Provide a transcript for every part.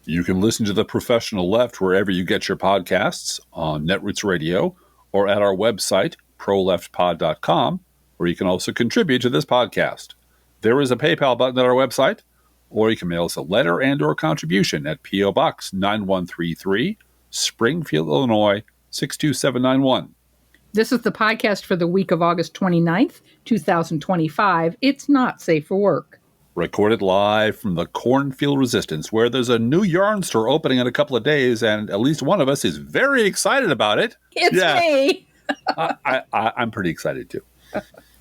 You can listen to The Professional Left wherever you get your podcasts, on Netroots Radio or at our website, proleftpod.com, where you can also contribute to this podcast. There is a PayPal button at our website, or you can mail us a letter and or contribution at P.O. Box 9133, Springfield, Illinois, 62791. This is the podcast for the week of August 29th, 2025. It's not safe for work. Recorded live from the Cornfield Resistance, where there's a new yarn store opening in a couple of days, and at least one of us is very excited about it. It's me. I'm pretty excited, too,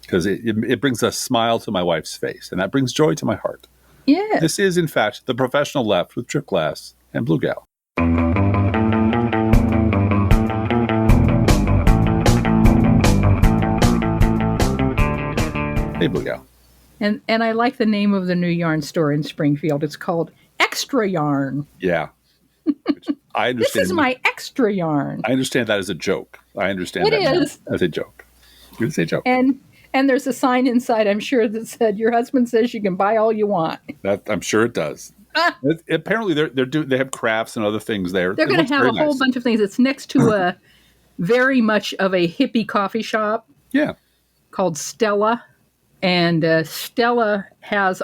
because it brings a smile to my wife's face, and that brings joy to my heart. Yeah. This is, in fact, The Professional Left with Trip Glass and Blue Gal. Hey, Blue Gal. And I like the name of the new yarn store in Springfield. It's called Extra Yarn. Yeah. I understand. This is my extra yarn. I understand that as a joke. I understand that as a joke. It's a joke. And there's a sign inside, I'm sure, that said, "Your husband says you can buy all you want." I'm sure it does. Apparently, they have crafts and other things there. They're going to have a whole bunch of things. It's next to a very much of a hippie coffee shop. Yeah. Called Stella. And Stella has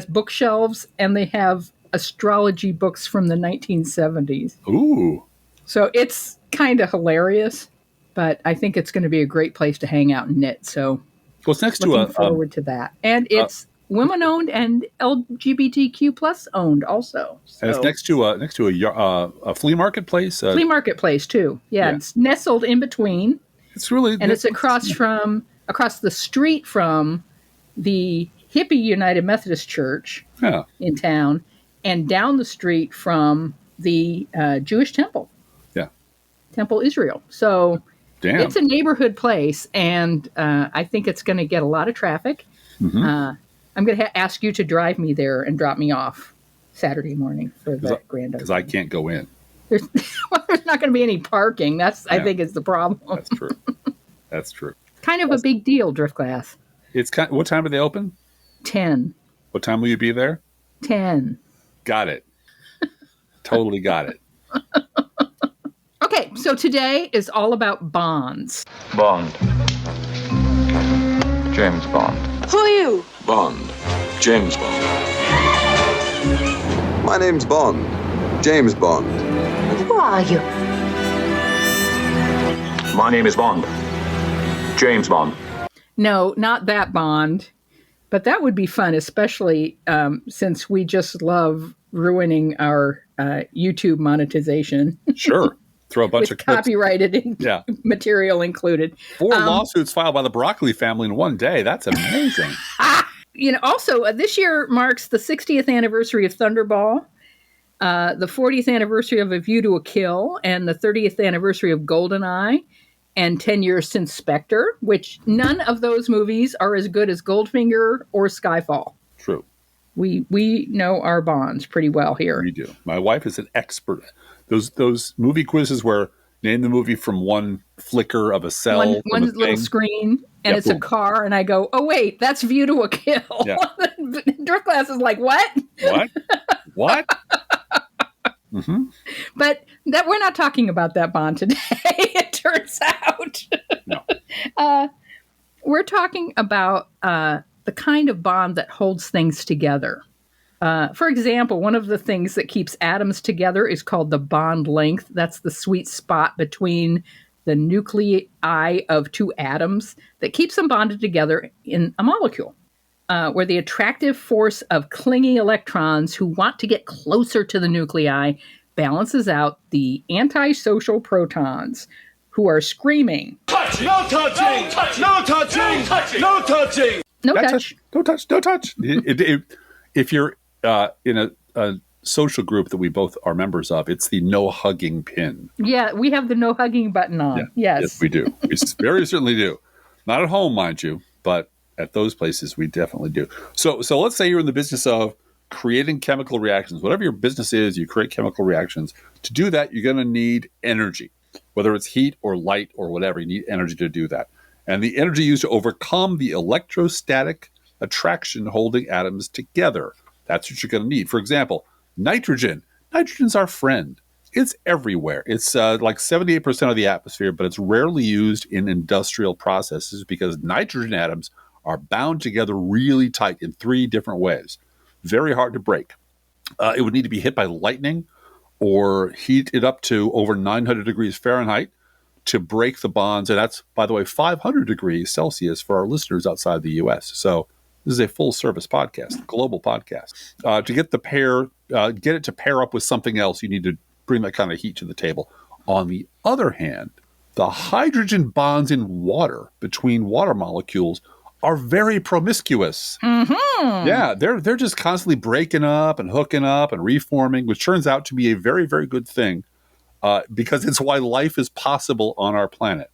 bookshelves, and they have astrology books from the 1970s. Ooh. So it's kind of hilarious, but I think it's going to be a great place to hang out and knit. So it's next looking forward to that. And it's women-owned and LGBTQ plus owned also. So. And it's next to a flea market place. Flea market place, too. Yeah, it's nestled in between. It's really... And it's across the street from the hippie United Methodist Church in town, and down the street from the Jewish temple. Yeah. Temple Israel. So it's a neighborhood place, and I think it's going to get a lot of traffic. Mm-hmm. I'm going to ask you to drive me there and drop me off Saturday morning for the grand opening. Because I can't go in. There's not going to be any parking. I think is the problem. That's true. That's true. Kind of a big deal, Drift Glass. What time do they open? 10. What time will you be there? 10. Got it. Totally got it. Okay, so today is all about bonds. Bond. James Bond. Who are you? Bond. James Bond. My name's Bond. James Bond. Who are you? My name is Bond. James Bond. No, not that Bond. But that would be fun, especially since we just love ruining our YouTube monetization. Sure. Throw a bunch of copyrighted material included. 4 lawsuits filed by the Broccoli family in one day. That's amazing. Also, this year marks the 60th anniversary of Thunderball, the 40th anniversary of A View to a Kill, and the 30th anniversary of GoldenEye, and 10 years since Spectre, which none of those movies are as good as Goldfinger or Skyfall. True. We know our bonds pretty well here. We do. My wife is an expert. Those movie quizzes where name the movie from one flicker of a cell. One little screen, and it's a car, and I go, oh, wait, that's View to a Kill. Yeah. Drift Glass is like, what? What? Mm-hmm. But we're not talking about that bond today, it turns out. No. We're talking about the kind of bond that holds things together. For example, one of the things that keeps atoms together is called the bond length. That's the sweet spot between the nuclei of 2 atoms that keeps them bonded together in a molecule. Where the attractive force of clingy electrons who want to get closer to the nuclei balances out the antisocial protons who are screaming, touch! No touching! No touching! No touching! No touching! No touch! No touch! No touch! If you're in a social group that we both are members of, it's the no hugging pin. Yeah, we have the no hugging button on. Yeah. Yes, we do. We very certainly do. Not at home, mind you, but at those places, we definitely do. So let's say you're in the business of creating chemical reactions. Whatever your business is, you create chemical reactions. To do that, you're going to need energy. Whether it's heat or light or whatever, you need energy to do that. And the energy used to overcome the electrostatic attraction holding atoms together. That's what you're going to need. For example, nitrogen Nitrogen's our friend. It's everywhere. It's like 78% of the atmosphere, but it's rarely used in industrial processes because nitrogen atoms are bound together really tight in 3 different ways. Very hard to break. It would need to be hit by lightning or heat it up to over 900 degrees Fahrenheit to break the bonds. And that's, by the way, 500 degrees Celsius for our listeners outside the U.S. So this is a full-service podcast, global podcast. To get it to pair up with something else, you need to bring that kind of heat to the table. On the other hand, the hydrogen bonds in water between water molecules are very promiscuous. Mm-hmm. Yeah, they're just constantly breaking up and hooking up and reforming, which turns out to be a very, very good thing because it's why life is possible on our planet.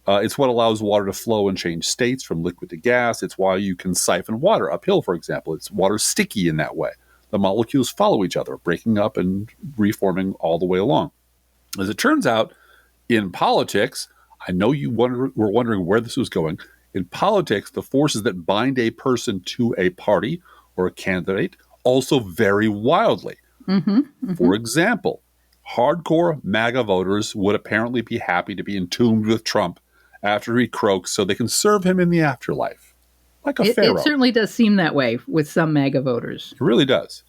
It's what allows water to flow and change states from liquid to gas. It's why you can siphon water uphill, for example. It's water sticky in that way. The molecules follow each other, breaking up and reforming all the way along. As it turns out, in politics, I know you were wondering where this was going. In politics, the forces that bind a person to a party or a candidate also vary wildly. Mm-hmm, mm-hmm. For example, hardcore MAGA voters would apparently be happy to be entombed with Trump after he croaks so they can serve him in the afterlife. Like a pharaoh. It certainly does seem that way with some MAGA voters. It really does.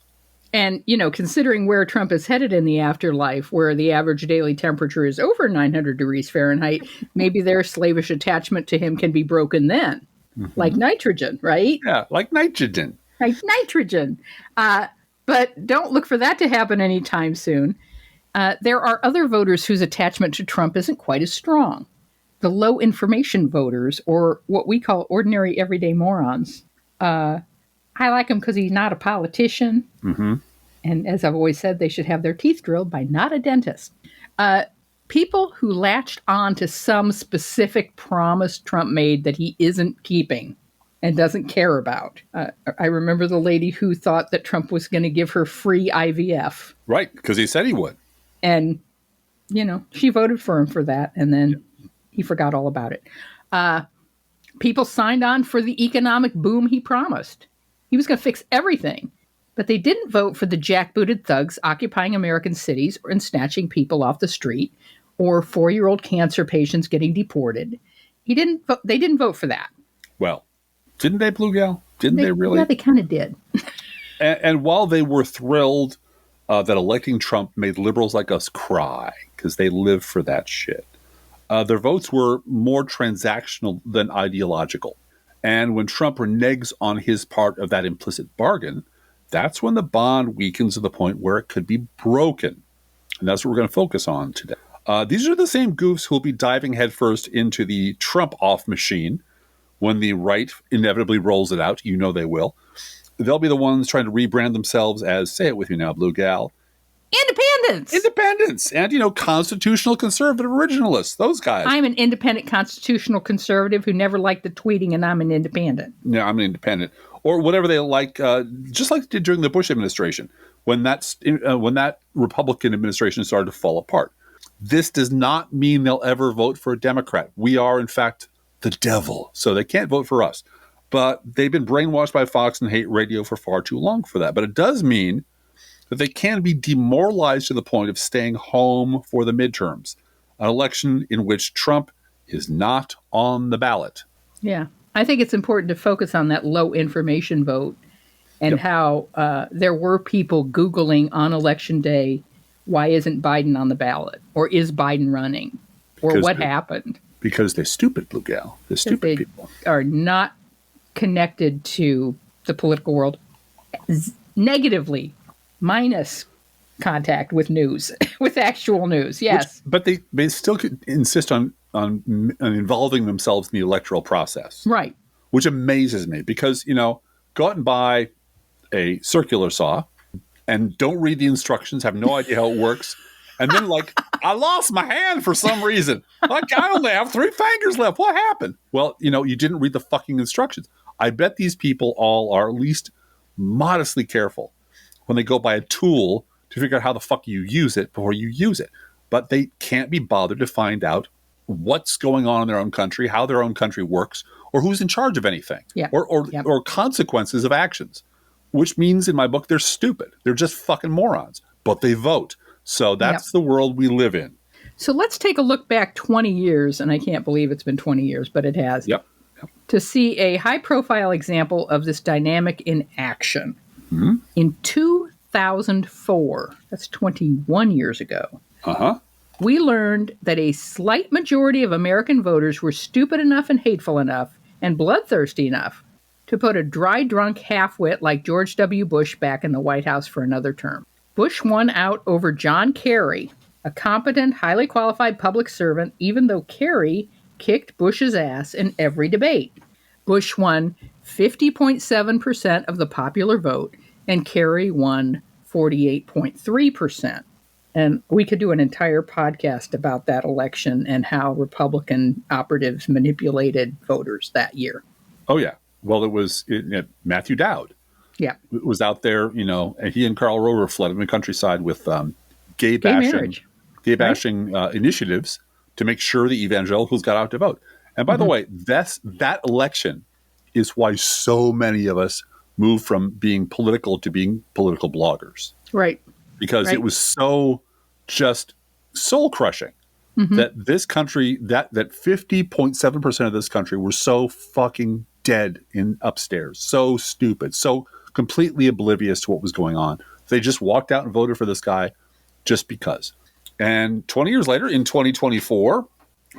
And, considering where Trump is headed in the afterlife, where the average daily temperature is over 900 degrees Fahrenheit, maybe their slavish attachment to him can be broken then. Mm-hmm. Like nitrogen, right? Yeah, like nitrogen. Like nitrogen. But don't look for that to happen anytime soon. There are other voters whose attachment to Trump isn't quite as strong. The low information voters, or what we call ordinary everyday morons. I like him because he's not a politician. Mm-hmm. And as I've always said, they should have their teeth drilled by not a dentist. People who latched on to some specific promise Trump made that he isn't keeping and doesn't care about. I remember the lady who thought that Trump was going to give her free IVF. Right, because he said he would. And, she voted for him for that, and then he forgot all about it. People signed on for the economic boom he promised. He was going to fix everything. But they didn't vote for the jackbooted thugs occupying American cities and snatching people off the street, or 4-year-old cancer patients getting deported. They didn't vote for that. Well, didn't they, Blue Gal? Didn't they really? Yeah, they kind of did. and while they were thrilled that electing Trump made liberals like us cry, because they live for that shit, their votes were more transactional than ideological. And when Trump reneges on his part of that implicit bargain, that's when the bond weakens to the point where it could be broken. And that's what we're going to focus on today. These are the same goofs who will be diving headfirst into the Trump-off machine when the right inevitably rolls it out. You know they will. They'll be the ones trying to rebrand themselves as, say it with me now, Blue Gal, Independents. And, constitutional conservative originalists, those guys. I'm an independent constitutional conservative who never liked the tweeting, and I'm an independent. Yeah, I'm an independent. Or whatever they like, just like they did during the Bush administration, when that Republican administration started to fall apart. This does not mean they'll ever vote for a Democrat. We are, in fact, the devil, so they can't vote for us. But they've been brainwashed by Fox and hate radio for far too long for that. But it does mean that they can be demoralized to the point of staying home for the midterms, an election in which Trump is not on the ballot. Yeah. I think it's important to focus on that low information vote and how there were people Googling on election day, why isn't Biden on the ballot? Or is Biden running? Or what happened? Because they're stupid, Blue Gal. They're stupid people. Are not connected to the political world negatively, minus contact with news, with actual news, yes. But they still insist on involving themselves in the electoral process. Right. Which amazes me because, go out and buy a circular saw and don't read the instructions, have no idea how it works. And then I lost my hand for some reason. I only have 3 fingers left. What happened? Well, you didn't read the fucking instructions. I bet these people all are at least modestly careful when they go buy a tool to figure out how the fuck you use it before you use it. But they can't be bothered to find out what's going on in their own country, how their own country works, or who's in charge of anything, or consequences of actions, which means in my book, they're stupid. They're just fucking morons. but they vote. So that's the world we live in. So let's take a look back 20 years, and I can't believe it's been 20 years, but it has, to see a high-profile example of this dynamic in action. Mm-hmm. In 2004, that's 21 years ago, we learned that a slight majority of American voters were stupid enough and hateful enough and bloodthirsty enough to put a dry, drunk half-wit like George W. Bush back in the White House for another term. Bush won out over John Kerry, a competent, highly qualified public servant, even though Kerry kicked Bush's ass in every debate. Bush won 50.7% of the popular vote, and Kerry won 48.3%. And we could do an entire podcast about that election and how Republican operatives manipulated voters that year. Oh, yeah. Well, it was Matthew Dowd. Yeah. Was out there, and he and Karl Rover fled in the countryside with gay bashing initiatives to make sure the evangelicals got out to vote. And by the way, that election is why so many of us moved from being political to being political bloggers. Right. Because it was so just soul crushing that this country, that 50.7% of this country were so fucking dead in upstairs, so stupid, so completely oblivious to what was going on. They just walked out and voted for this guy just because. And 20 years later, in 2024,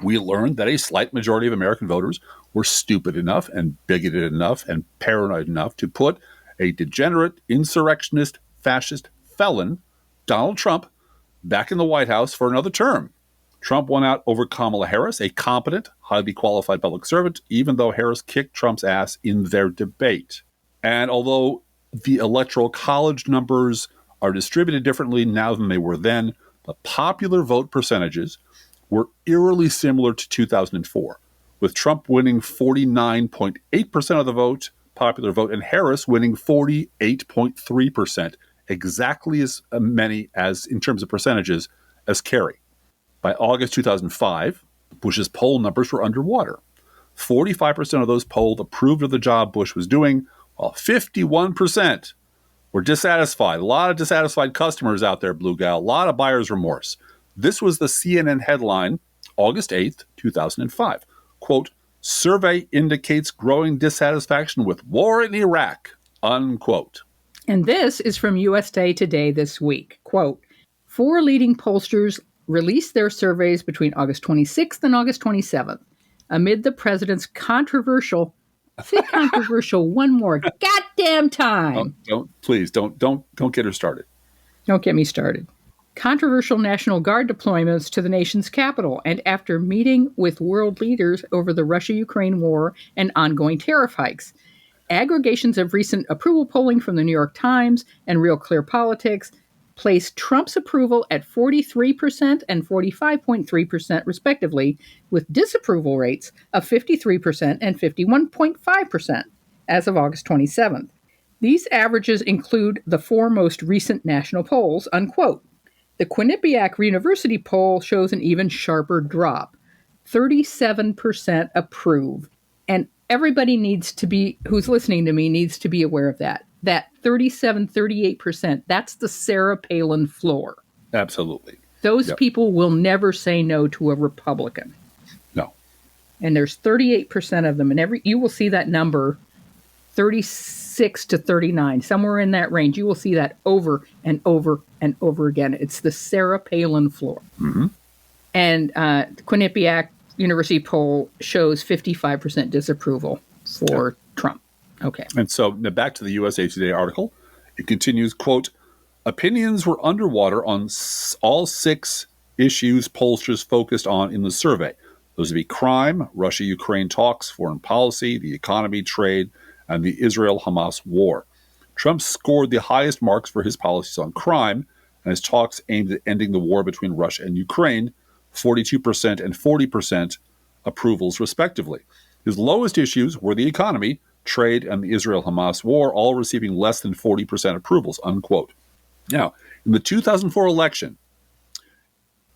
we learned that a slight majority of American voters were stupid enough and bigoted enough and paranoid enough to put a degenerate, insurrectionist, fascist felon, Donald Trump, back in the White House for another term. Trump won out over Kamala Harris, a competent, highly qualified public servant, even though Harris kicked Trump's ass in their debate. And although the electoral college numbers are distributed differently now than they were then, the popular vote percentages were eerily similar to 2004, with Trump winning 49.8% of the popular vote, and Harris winning 48.3%, exactly as many as, in terms of percentages, as Kerry. By August 2005, Bush's poll numbers were underwater. 45% of those polled approved of the job Bush was doing, while 51% were dissatisfied. A lot of dissatisfied customers out there, Blue Gal. A lot of buyer's remorse. This was the CNN headline, August 8th, 2005. Quote, survey indicates growing dissatisfaction with war in Iraq, unquote. And this is from USA Today this week. Quote, 4 leading pollsters released their surveys between August 26th and August 27th amid the president's controversial, say controversial one more goddamn time. Don't get her started. Don't get me started. Controversial National Guard deployments to the nation's capital, and after meeting with world leaders over the Russia-Ukraine war and ongoing tariff hikes. Aggregations of recent approval polling from the New York Times and Real Clear Politics placed Trump's approval at 43% and 45.3% respectively, with disapproval rates of 53% and 51.5% as of August 27th. These averages include the 4 most recent national polls, unquote. The Quinnipiac University poll shows an even sharper drop. 37% approve. And everybody who's listening to me needs to be aware of that. That 38%, that's the Sarah Palin floor. Absolutely. Those people will never say no to a Republican. No. And there's 38% of them. And you will see that number, 36 to 39, somewhere in that range. You will see that over and over and over again. It's the Sarah Palin floor. Mm-hmm. And Quinnipiac University poll shows 55% disapproval for Trump. Okay. And so back to the USA Today article. It continues, quote, opinions were underwater on all 6 issues pollsters focused on in the survey. Those would be crime, Russia-Ukraine talks, foreign policy, the economy, trade, and the Israel-Hamas war. Trump scored the highest marks for his policies on crime and his talks aimed at ending the war between Russia and Ukraine, 42% and 40% approvals respectively. His lowest issues were the economy, trade, and the Israel-Hamas war, all receiving less than 40% approvals, unquote. Now, in the 2004 election,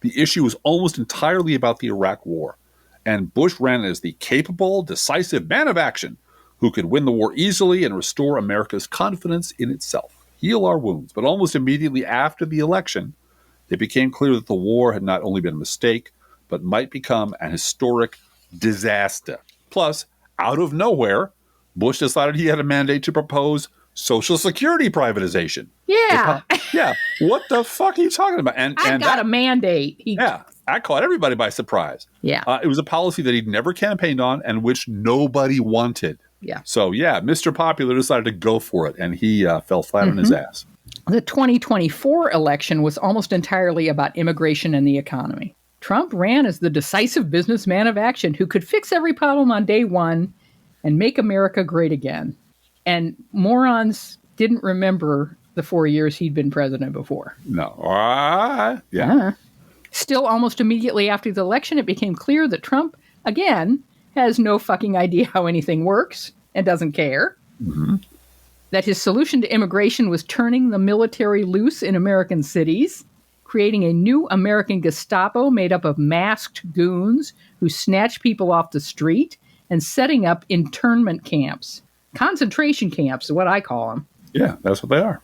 the issue was almost entirely about the Iraq war, and Bush ran as the capable, decisive man of action who could win the war easily and restore America's confidence in itself. heal our wounds. But almost immediately after the election, it became clear that the war had not only been a mistake, but might become an historic disaster. Plus, out of nowhere, Bush decided he had a mandate to propose Social Security privatization. Yeah. Yeah. What the fuck are you talking about? I got that, a mandate. that caught everybody by surprise. Yeah. It was a policy that he'd never campaigned on and which nobody wanted. Yeah. So, yeah, Mr. Popular decided to go for it, and he fell flat on his ass. The 2024 election was almost entirely about immigration and the economy. Trump ran as the decisive businessman of action who could fix every problem on day one and make America great again. And morons didn't remember the 4 years he'd been president before. No. Yeah. Still, almost immediately after the election, it became clear that Trump, again, has no fucking idea how anything works and doesn't care. Mm-hmm. That his solution to immigration was turning the military loose in American cities, creating a new American Gestapo made up of masked goons who snatch people off the street, and setting up internment camps. Concentration camps is what I call them. Yeah, that's what they are.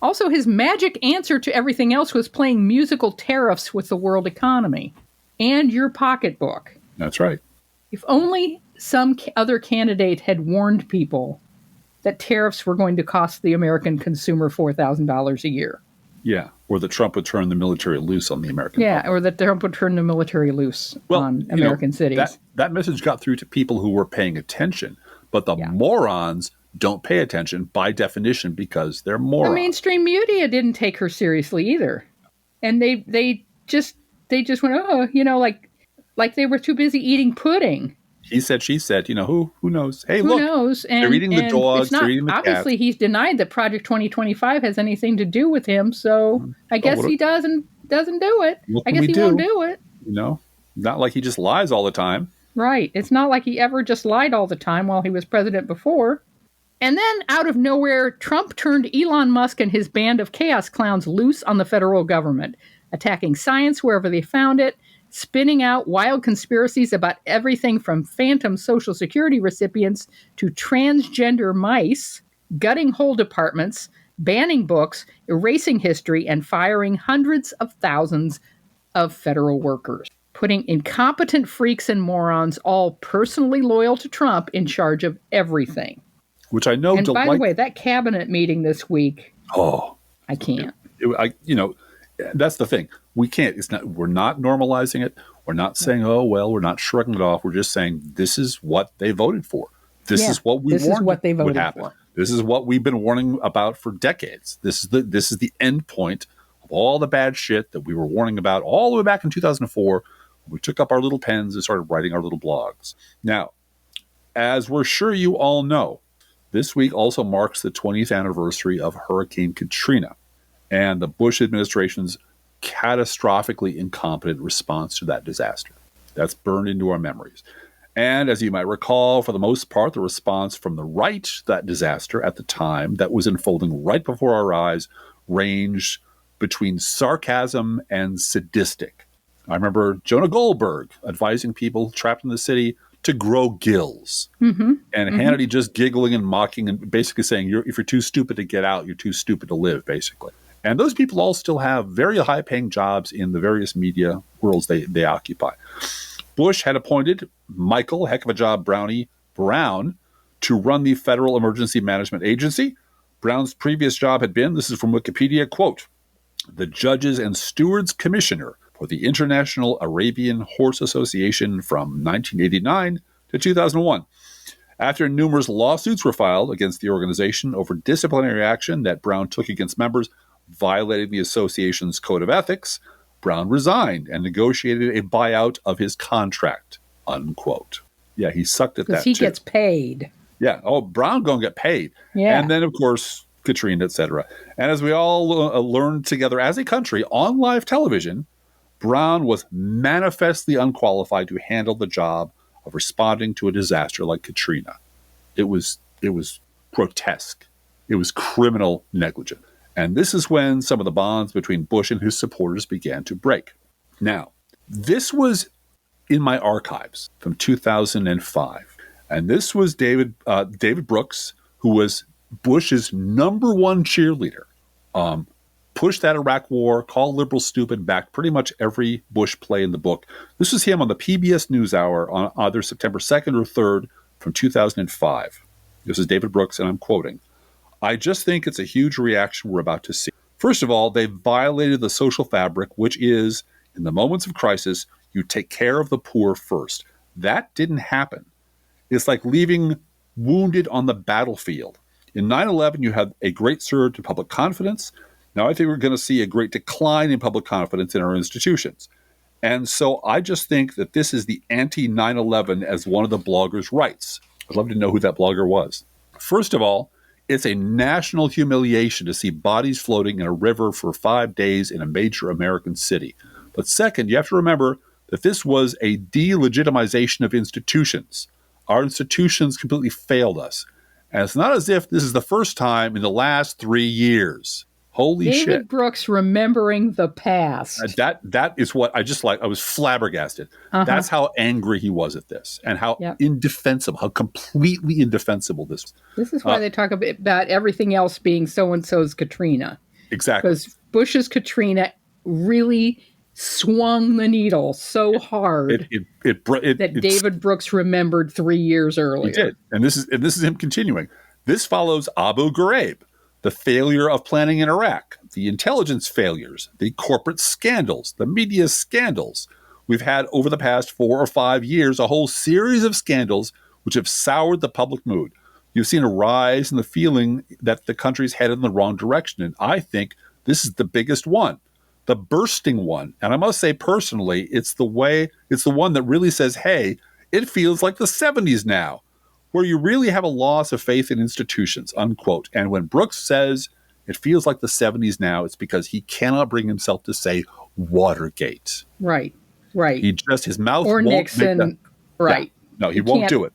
Also, his magic answer to everything else was playing musical tariffs with the world economy and your pocketbook. That's right. If only some other candidate had warned people that tariffs were going to cost the American consumer $4,000 a year. Yeah, or that Trump would turn the military loose on the American public. Or that Trump would turn the military loose on American cities. That message got through to people who were paying attention, but the morons don't pay attention by definition because they're morons. The mainstream media didn't take her seriously either. And they just went, like they were too busy eating pudding. He said, she said, who knows? Hey, who knows? And, they're eating the dogs, they're eating the cats. Obviously, he's denied that Project 2025 has anything to do with him, so I guess he doesn't do it. I guess he won't do it. Not like he just lies all the time. Right. It's not like he ever just lied all the time while he was president before. And then, out of nowhere, Trump turned Elon Musk and his band of chaos clowns loose on the federal government, attacking science wherever they found it, spinning out wild conspiracies about everything from phantom Social Security recipients to transgender mice, gutting whole departments, banning books, erasing history, and firing hundreds of thousands of federal workers, putting incompetent freaks and morons, all personally loyal to Trump, in charge of everything. Which I know. And by the way, that cabinet meeting this week, I can't. That's the thing. We can't. We're not normalizing it. We're not saying, we're not shrugging it off. We're just saying this is what they voted for. This is what we warned what they voted would happen. For. This is what we've been warning about for decades. This is the end point of all the bad shit that we were warning about all the way back in 2004. We took up our little pens and started writing our little blogs. Now, as we're sure you all know, this week also marks the 20th anniversary of Hurricane Katrina and the Bush administration's catastrophically incompetent response to that disaster. That's burned into our memories. And as you might recall, for the most part, the response from the right to that disaster at the time that was unfolding right before our eyes ranged between sarcasm and sadistic. I remember Jonah Goldberg advising people trapped in the city to grow gills. Mm-hmm. And Hannity just giggling and mocking and basically saying, if you're too stupid to get out, you're too stupid to live, basically. And those people all still have very high-paying jobs in the various media worlds they occupy. Bush had appointed Michael, heck of a job, Brownie Brown, to run the Federal Emergency Management Agency. Brown's previous job had been, this is from Wikipedia, quote, the Judges and Stewards Commissioner for the International Arabian Horse Association from 1989 to 2001. After numerous lawsuits were filed against the organization over disciplinary action that Brown took against members violating the association's code of ethics, Brown resigned and negotiated a buyout of his contract, unquote. Yeah, he sucked at that, because he gets paid. Yeah. Oh, Brown gonna get paid. Yeah. And then, of course, Katrina, etc. And as we all learned together as a country on live television, Brown was manifestly unqualified to handle the job of responding to a disaster like Katrina. It was grotesque. It was criminal negligence. And this is when some of the bonds between Bush and his supporters began to break. Now, this was in my archives from 2005. And this was David Brooks, who was Bush's number one cheerleader Pushed that Iraq war, called liberals stupid, backed pretty much every Bush play in the book. This was him on the PBS NewsHour on either September 2nd or 3rd from 2005. This is David Brooks, and I'm quoting, "I just think it's a huge reaction we're about to see. First of all, they violated the social fabric, which is, in the moments of crisis, you take care of the poor first. That didn't happen. It's like leaving wounded on the battlefield. In 9/11, you had a great surge in public confidence. Now I think we're going to see a great decline in public confidence in our institutions. And so I just think that this is the anti-9/11, as one of the bloggers writes." I'd love to know who that blogger was. "First of all, it's a national humiliation to see bodies floating in a river for 5 days in a major American city. But second, you have to remember that this was a delegitimization of institutions. Our institutions completely failed us. And it's not as if this is the first time in the last 3 years." Holy David shit. David Brooks remembering the past. That is what I just like. I was flabbergasted. That's how angry he was at this, and how indefensible, how completely indefensible this was. This is why they talk about everything else being so-and-so's Katrina. Exactly. Because Bush's Katrina really swung the needle so hard that David Brooks remembered 3 years earlier. He did. And this is him continuing. "This follows Abu Ghraib, the failure of planning in Iraq, the intelligence failures, the corporate scandals, the media scandals. We've had over the past 4 or 5 years a whole series of scandals which have soured the public mood. You've seen a rise in the feeling that the country's headed in the wrong direction, and I think this is the biggest one, the bursting one. And I must say personally, it's the one that really says, hey, it feels like the 70s now, where you really have a loss of faith in institutions," unquote. And when Brooks says it feels like the 70s now, it's because he cannot bring himself to say Watergate. Right. His mouth or won't Nixon. make that. Right. Yeah. No, he won't do it.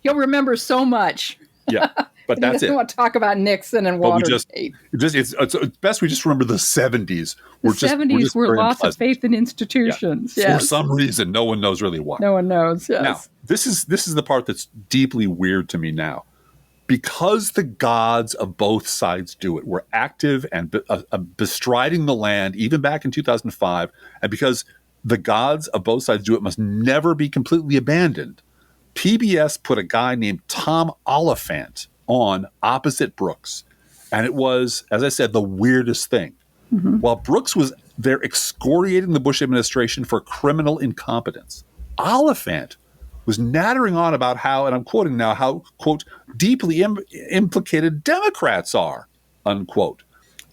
He'll remember so much. Yeah, but that's it. He doesn't want to talk about Nixon and Watergate. It's best we just remember the 70s. The 70s were loss of faith in institutions. Yeah. Yes. For some reason, no one knows really why. No one knows, yes. Now, this is the part that's deeply weird to me now. Because the gods of both sides do it, were active and bestriding the land even back in 2005, and because the gods of both sides do it must never be completely abandoned, PBS put a guy named Tom Oliphant on opposite Brooks. And it was, as I said, the weirdest thing. Mm-hmm. While Brooks was there excoriating the Bush administration for criminal incompetence, Oliphant was nattering on about how, and I'm quoting now, how, quote, deeply implicated Democrats are, unquote,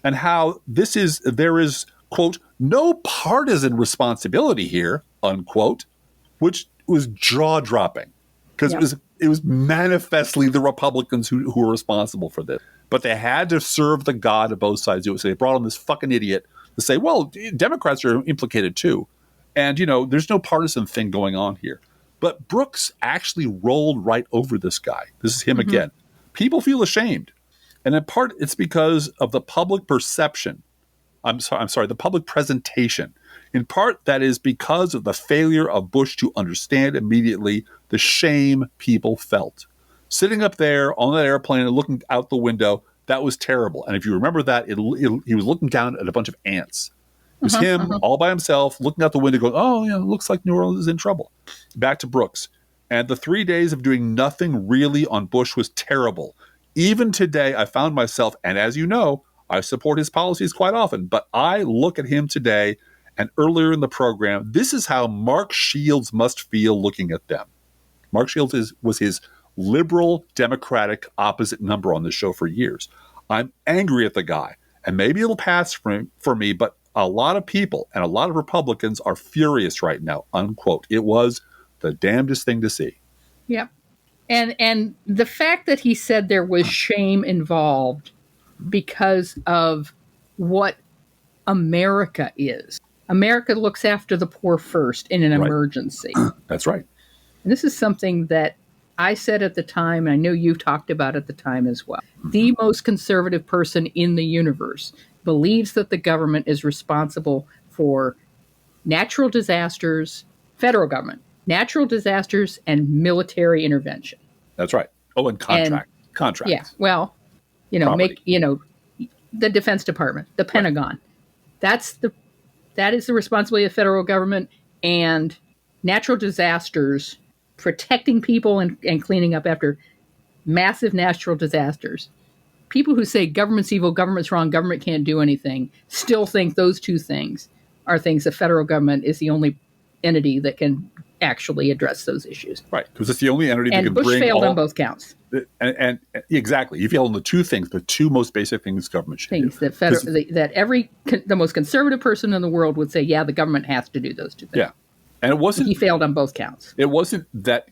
and how there is, quote, no partisan responsibility here, unquote, which was jaw-dropping because it was manifestly the Republicans who were responsible for this. But they had to serve the god of both sides. So they brought on this fucking idiot to say, well, Democrats are implicated too. And, there's no partisan thing going on here. But Brooks actually rolled right over this guy. This is him again. People feel ashamed. And in part, it's because of the public perception. I'm sorry, the public presentation. In part, that is because of the failure of Bush to understand immediately the shame people felt. Sitting up there on that airplane and looking out the window, that was terrible. And if you remember that, he was looking down at a bunch of ants. It was him all by himself looking out the window going, oh, yeah, it looks like New Orleans is in trouble. Back to Brooks. And the 3 days of doing nothing really on Bush was terrible. Even today, I found myself, and as you know, I support his policies quite often, but I look at him today and earlier in the program, this is how Mark Shields must feel looking at them. Mark Shields was his liberal Democratic opposite number on this show for years. I'm angry at the guy, and maybe it'll pass for me, but a lot of people and a lot of Republicans are furious right now, unquote. It was the damnedest thing to see. Yep. And the fact that he said there was shame involved because of what America is. America looks after the poor first in an emergency. That's right. And this is something that I said at the time, and I know you talked about at the time as well. The most conservative person in the universe believes that the government is responsible for natural disasters, federal government, natural disasters, and military intervention. That's right. Oh, and contracts. Yeah. Well, Property. The Defense Department, the Pentagon. That is the responsibility of the federal government, and natural disasters, protecting people and cleaning up after massive natural disasters. People who say government's evil, government's wrong, government can't do anything, still think those two things are things the federal government is the only entity that can actually address those issues. Right, because it's the only entity that And can Bush bring failed on both counts. And exactly, you failed on the two most basic things government should do. The most conservative person in the world would say, yeah, the government has to do those two things. Yeah, and it wasn't. He failed on both counts. It wasn't that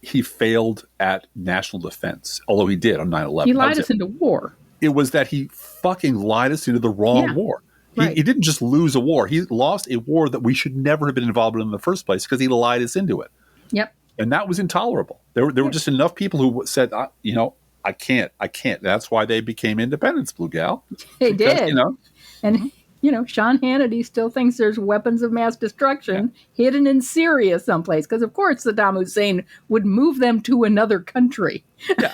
he failed at national defense, although he did on 9/11. He lied us into war. It was that he fucking lied us into the wrong war. Right. He didn't just lose a war. He lost a war that we should never have been involved in the first place because he lied us into it. Yep. And that was intolerable. There were just enough people who said, I can't. That's why they became independents, Blue Gal. They did. And, Sean Hannity still thinks there's weapons of mass destruction hidden in Syria someplace. Because, of course, Saddam Hussein would move them to another country. Yeah.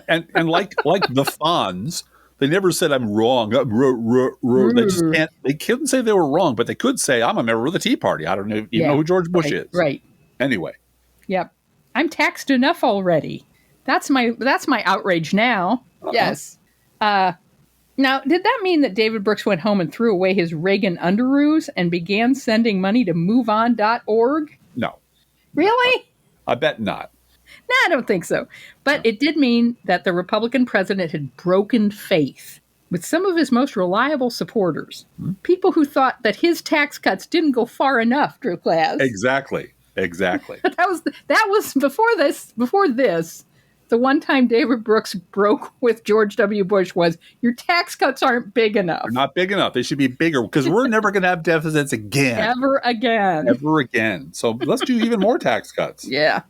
And like the Fonz, they never said I'm wrong. They just can't. They couldn't say they were wrong, but they could say I'm a member of the Tea Party. I don't know. You know who George Bush is, right? Anyway. Yep. I'm taxed enough already. That's my outrage now. Uh-huh. Yes. Now, did that mean that David Brooks went home and threw away his Reagan underoos and began sending money to MoveOn.org? No. Really? I bet not. No, I don't think so. But it did mean that the Republican president had broken faith with some of his most reliable supporters. People who thought that his tax cuts didn't go far enough, Drew Class. Exactly. But that was before this. The one time David Brooks broke with George W. Bush was, your tax cuts aren't big enough. They're not big enough. They should be bigger because we're never going to have deficits again. Ever again. So let's do even more tax cuts. Yeah.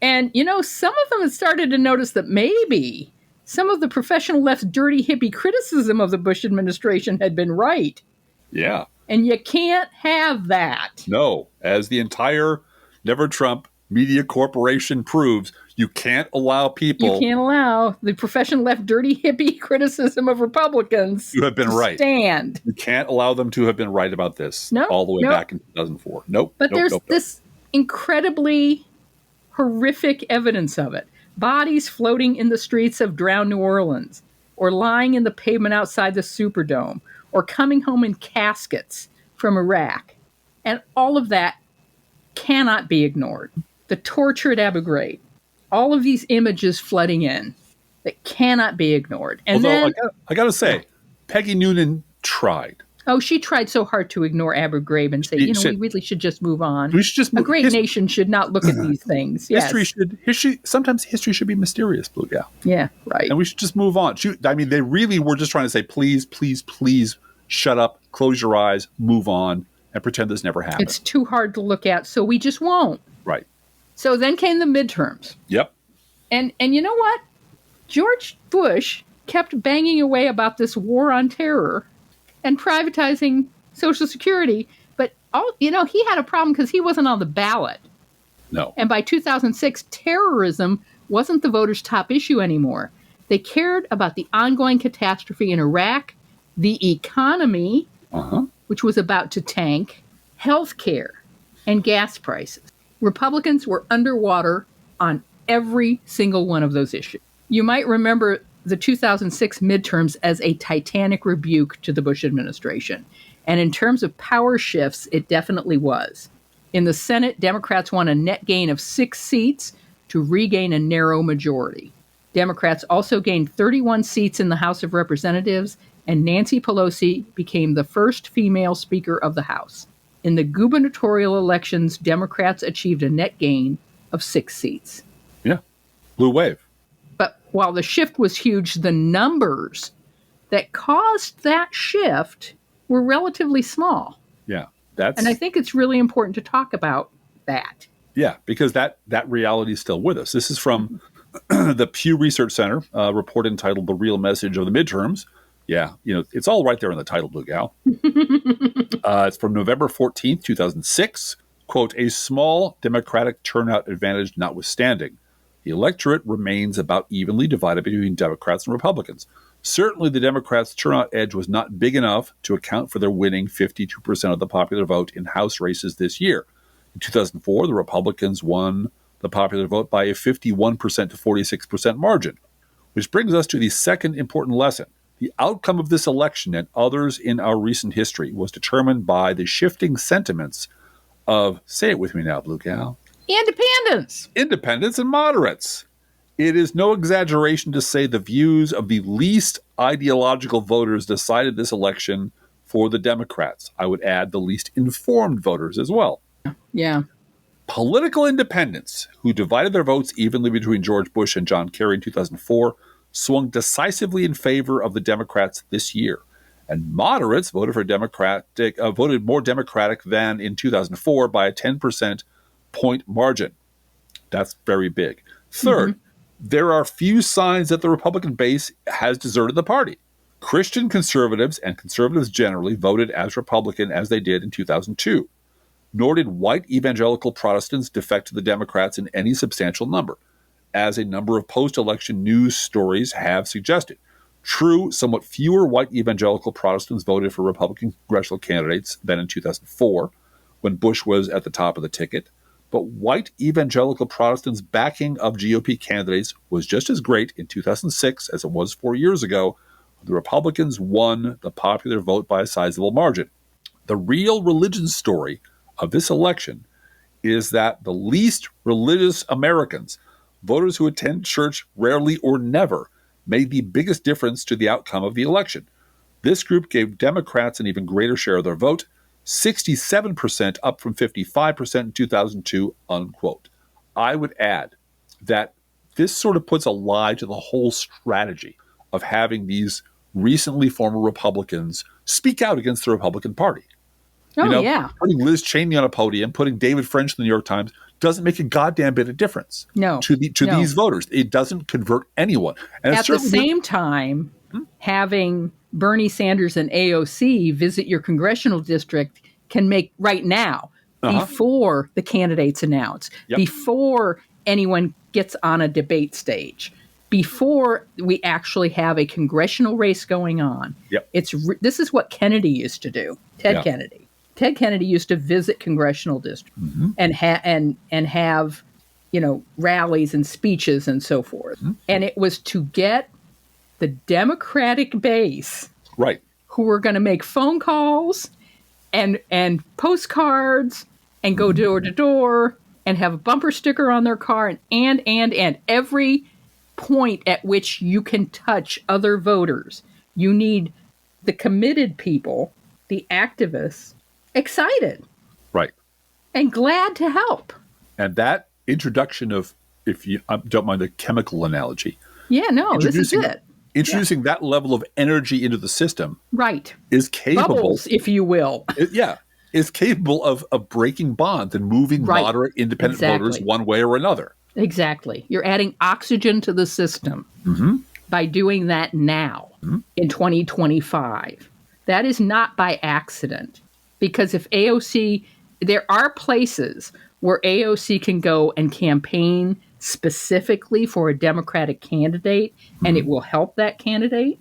And, some of them had started to notice that maybe some of the professional left's dirty hippie criticism of the Bush administration had been right. Yeah. And you can't have that. No. As the entire Never Trump media corporation proves, you can't allow people... You can't allow the professional left dirty hippie criticism of Republicans to have been right. Stand. You can't allow them to have been right about this all the way back in 2004. Nope. But there's this incredibly horrific evidence of it. Bodies floating in the streets of drowned New Orleans, or lying in the pavement outside the Superdome, or coming home in caskets from Iraq. And all of that cannot be ignored. The torture at Abu Ghraib, all of these images flooding in that cannot be ignored. And although I got to say, Peggy Noonan tried. Oh, she tried so hard to ignore Abu Ghraib and say, we really should just move on. We should just a great nation should not look at these things. Sometimes history should be mysterious, Blue Gal. Yeah, right. And we should just move on. They really were just trying to say, please, please, please, shut up, close your eyes, move on, and pretend this never happened. It's too hard to look at, so we just won't. Right. So then came the midterms. Yep. And you know what? George Bush kept banging away about this war on terror and privatizing Social Security. But, he had a problem because he wasn't on the ballot. No. And by 2006, terrorism wasn't the voters' top issue anymore. They cared about the ongoing catastrophe in Iraq, the economy, which was about to tank, health care, and gas prices. Republicans were underwater on every single one of those issues. You might remember the 2006 midterms as a titanic rebuke to the Bush administration. And in terms of power shifts, it definitely was. In the Senate, Democrats won a net gain of 6 seats to regain a narrow majority. Democrats also gained 31 seats in the House of Representatives, and Nancy Pelosi became the first female Speaker of the House. In the gubernatorial elections, Democrats achieved a net gain of 6 seats. Yeah. Blue wave. But while the shift was huge, the numbers that caused that shift were relatively small. Yeah. And I think it's really important to talk about that. Yeah, because that reality is still with us. This is from the Pew Research Center, report entitled The Real Message of the Midterms. Yeah, it's all right there in the title, Blue Gal. It's from November 14th, 2006. Quote, a small Democratic turnout advantage notwithstanding, the electorate remains about evenly divided between Democrats and Republicans. Certainly, the Democrats' turnout edge was not big enough to account for their winning 52% of the popular vote in House races this year. In 2004, the Republicans won the popular vote by a 51% to 46% margin, which brings us to the second important lesson. The outcome of this election and others in our recent history was determined by the shifting sentiments of, say it with me now, Blue Gal, independents and moderates. It is no exaggeration to say the views of the least ideological voters decided this election for the Democrats. I would add the least informed voters as well. Yeah. Political independents, who divided their votes evenly between George Bush and John Kerry in 2004, swung decisively in favor of the Democrats this year. And moderates voted voted more Democratic than in 2004 by a 10% point margin. That's very big. Third, there are few signs that the Republican base has deserted the party. Christian conservatives and conservatives generally voted as Republican as they did in 2002. Nor did white evangelical Protestants defect to the Democrats in any substantial number, as a number of post-election news stories have suggested. True, somewhat fewer white evangelical Protestants voted for Republican congressional candidates than in 2004, when Bush was at the top of the ticket, but white evangelical Protestants' backing of GOP candidates was just as great in 2006 as it was 4 years ago. The Republicans won the popular vote by a sizable margin. The real religion story of this election is that the least religious Americans, voters who attend church rarely or never, made the biggest difference to the outcome of the election. This group gave Democrats an even greater share of their vote, 67% up from 55% in 2002, unquote. I would add that this sort of puts a lie to the whole strategy of having these recently former Republicans speak out against the Republican Party. Putting Liz Cheney on a podium, putting David French in the New York Times doesn't make a goddamn bit of difference to these voters. It doesn't convert anyone. And at the same time, having Bernie Sanders and AOC visit your congressional district can make right now, before the candidates announce, before anyone gets on a debate stage, before we actually have a congressional race going on. This is what Kennedy used to do, Ted Kennedy. Ted Kennedy used to visit congressional districts and have, rallies and speeches and so forth. And it was to get the Democratic base, who were going to make phone calls and postcards and go door to door and have a bumper sticker on their car and every point at which you can touch other voters. You need the committed people, the activists, excited. Right. And glad to help. And that introduction of, if you don't mind the chemical analogy. This is it. Introducing that level of energy into the system. Right. Is capable. Bubbles, if you will. Is capable of breaking bonds and moving moderate independent voters one way or another. Exactly. You're adding oxygen to the system by doing that now in 2025. That is not by accident. Because if AOC, there are places where AOC can go and campaign specifically for a Democratic candidate, and it will help that candidate.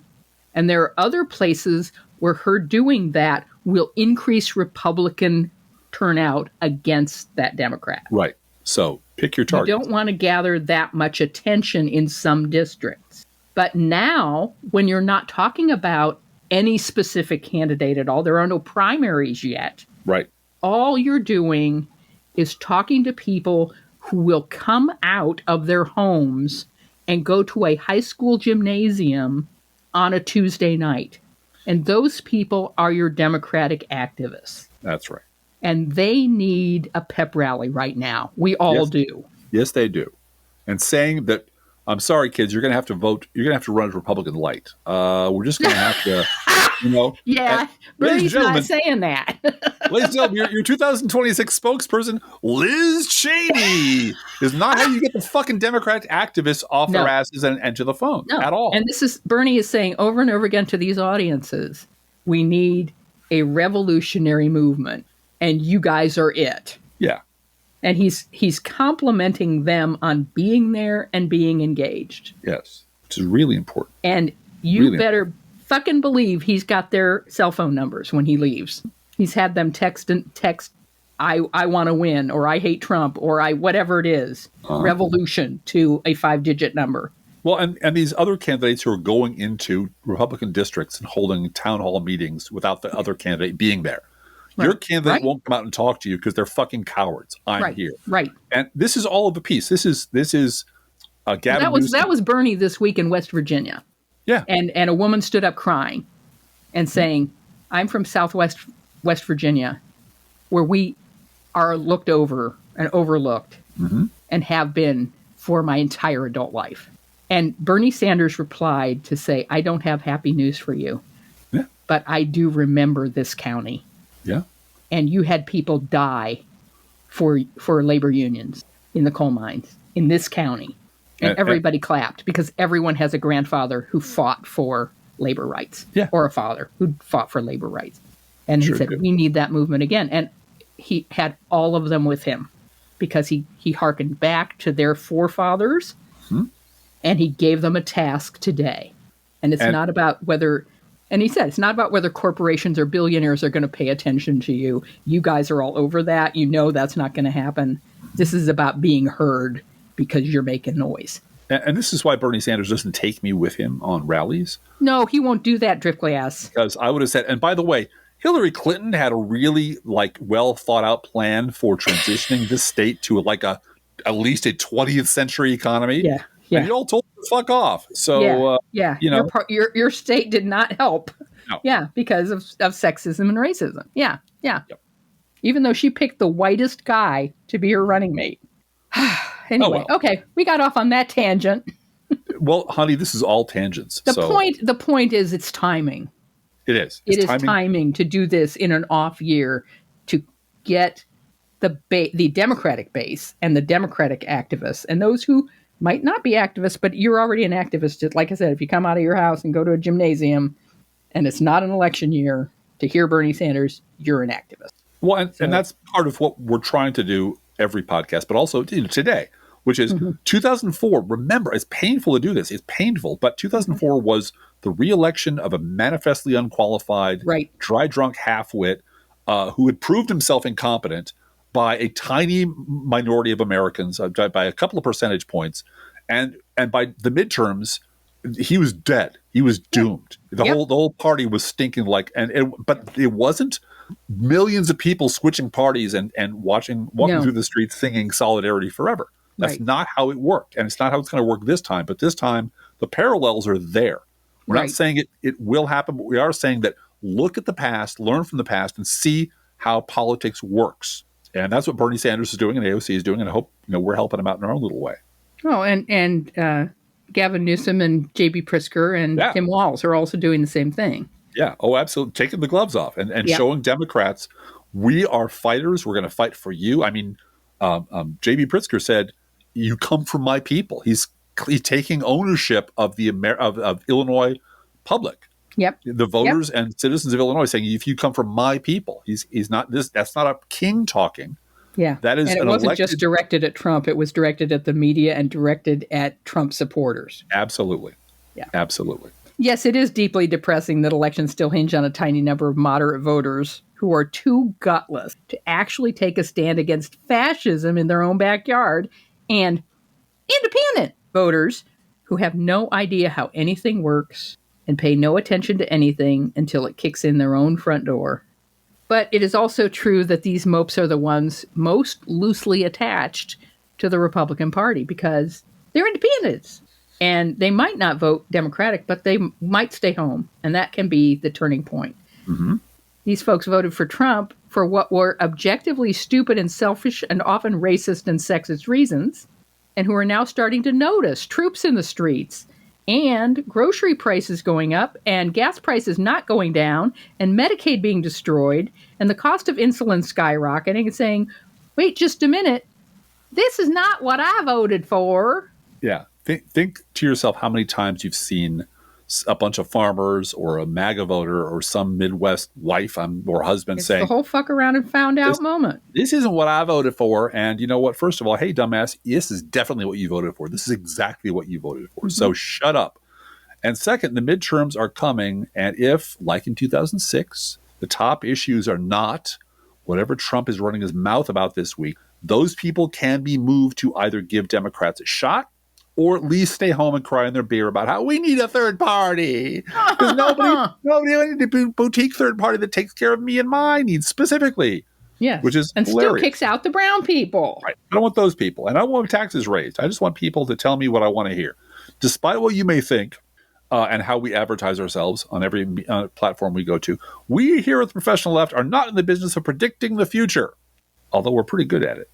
And there are other places where her doing that will increase Republican turnout against that Democrat. Right. So pick your target. You don't want to gather that much attention in some districts. But now, when you're not talking about any specific candidate at all, there are no primaries yet. Right. All you're doing is talking to people who will come out of their homes and go to a high school gymnasium on a Tuesday night. And those people are your Democratic activists. That's right. And they need a pep rally right now. We all do. Yes, they do. And saying that, I'm sorry, kids, you're going to have to vote. You're going to have to run as Republican light. We're just going to have to, Yeah, Bernie's not saying that. Ladies and gentlemen, your 2026 spokesperson, Liz Cheney, is not how you get the fucking Democrat activists off their asses and to the phone at all. And Bernie is saying over and over again to these audiences, we need a revolutionary movement, and you guys are it. Yeah. And he's complimenting them on being there and being engaged. Yes, which is really important. And You Really? better fucking believe he's got their cell phone numbers when he leaves. He's had them text, I want to win, or I hate Trump, or I whatever it is, revolution to a 5-digit number. Well, and these other candidates who are going into Republican districts and holding town hall meetings without the other candidate being there. Right. Your candidate Right. won't come out and talk to you because they're fucking cowards. I'm Right. here. Right. And this is all of the piece. This is Gavin Newsom. That was Bernie this week in West Virginia. Yeah. And a woman stood up crying and saying, I'm from Southwest West Virginia, where we are looked over and overlooked and have been for my entire adult life. And Bernie Sanders replied to say, I don't have happy news for you, Yeah. but I do remember this county. Yeah. And you had people die for labor unions in the coal mines in this county. And everybody clapped because everyone has a grandfather who fought for labor rights, or a father who fought for labor rights. And he said, we need that movement again. And he had all of them with him because he hearkened back to their forefathers and he gave them a task today. And it's not about whether, and he said, it's not about whether corporations or billionaires are going to pay attention to you. You guys are all over that. You know that's not going to happen. This is about being heard because you're making noise. And this is why Bernie Sanders doesn't take me with him on rallies. No, he won't do that, Dripglass. Because I would have said, and by the way, Hillary Clinton had a really well thought out plan for transitioning this state to at least a 20th century economy. Yeah. And you all told her to fuck off. So, you know. Your state did not help. No. Yeah, because of sexism and racism. Yeah. Yep. Even though she picked the whitest guy to be her running mate. Anyway, Okay, we got off on that tangent. Well, honey, this is all tangents. The point is it's timing. It is. It is timing to do this in an off year to get the Democratic base and the Democratic activists and those who might not be activists, but you're already an activist. Like I said, if you come out of your house and go to a gymnasium and it's not an election year to hear Bernie Sanders, you're an activist. Well, and that's part of what we're trying to do every podcast, but also today, which is 2004. Remember, it's painful to do this. It's painful, but 2004 was the re-election of a manifestly unqualified, dry drunk half-wit who had proved himself incompetent by a tiny minority of Americans, by a couple of percentage points, and by the midterms, he was dead. He was doomed. The whole party was stinking but it wasn't millions of people switching parties and walking through the streets singing solidarity forever. That's not how it worked. And it's not how it's going to work this time. But this time, the parallels are there. We're not saying it will happen, but we are saying that look at the past, learn from the past, and see how politics works. And that's what Bernie Sanders is doing and AOC is doing. And I hope we're helping him out in our own little way. Oh, and Gavin Newsom and J.B. Pritzker and Tim Walz are also doing the same thing. Yeah. Oh, absolutely. Taking the gloves off and showing Democrats, we are fighters. We're going to fight for you. I mean, J.B. Pritzker said, you come from my people. He's taking ownership of the of Illinois public. Yep. The voters and citizens of Illinois saying, if you come from my people, he's not this. That's not a king talking. Yeah. That is, and it wasn't just directed at Trump. It was directed at the media and directed at Trump supporters. Absolutely. Yeah. Absolutely. Yes, it is deeply depressing that elections still hinge on a tiny number of moderate voters who are too gutless to actually take a stand against fascism in their own backyard, and independent voters who have no idea how anything works and pay no attention to anything until it kicks in their own front door. But it is also true that these mopes are the ones most loosely attached to the Republican Party because they're independents. And they might not vote Democratic, but they might stay home. And that can be the turning point. Mm-hmm. These folks voted for Trump for what were objectively stupid and selfish and often racist and sexist reasons, and who are now starting to notice troops in the streets and grocery prices going up and gas prices not going down and Medicaid being destroyed and the cost of insulin skyrocketing and saying, wait just a minute, this is not what I voted for. Yeah. Think to yourself how many times you've seen a bunch of farmers or a MAGA voter or some Midwest wife or husband saying, the whole fuck around and found out moment. This isn't what I voted for. And you know what? First of all, hey, dumbass, this is definitely what you voted for. This is exactly what you voted for. Mm-hmm. So shut up. And second, the midterms are coming, and if, like in 2006, the top issues are not whatever Trump is running his mouth about this week, those people can be moved to either give Democrats a shot or at least stay home and cry in their beer about how we need a third party. Because nobody need a boutique third party that takes care of me and my needs specifically. Yes. Which is and hilarious. Still kicks out the brown people. Right. I don't want those people. And I don't want taxes raised. I just want people to tell me what I want to hear. Despite what you may think and how we advertise ourselves on every platform we go to, we here at the Professional Left are not in the business of predicting the future, although we're pretty good at it.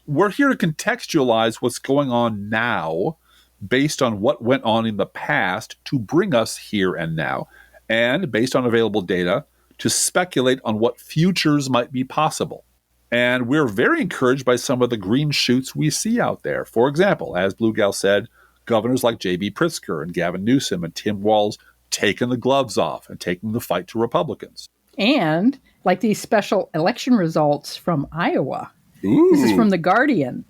We're here to contextualize what's going on now based on what went on in the past to bring us here and now, and based on available data to speculate on what futures might be possible. And we're very encouraged by some of the green shoots we see out there. For example, as Blue Gal said, governors like J.B. Pritzker and Gavin Newsom and Tim Walz taking the gloves off and taking the fight to Republicans. And like these special election results from Iowa. Ooh. This is from The Guardian.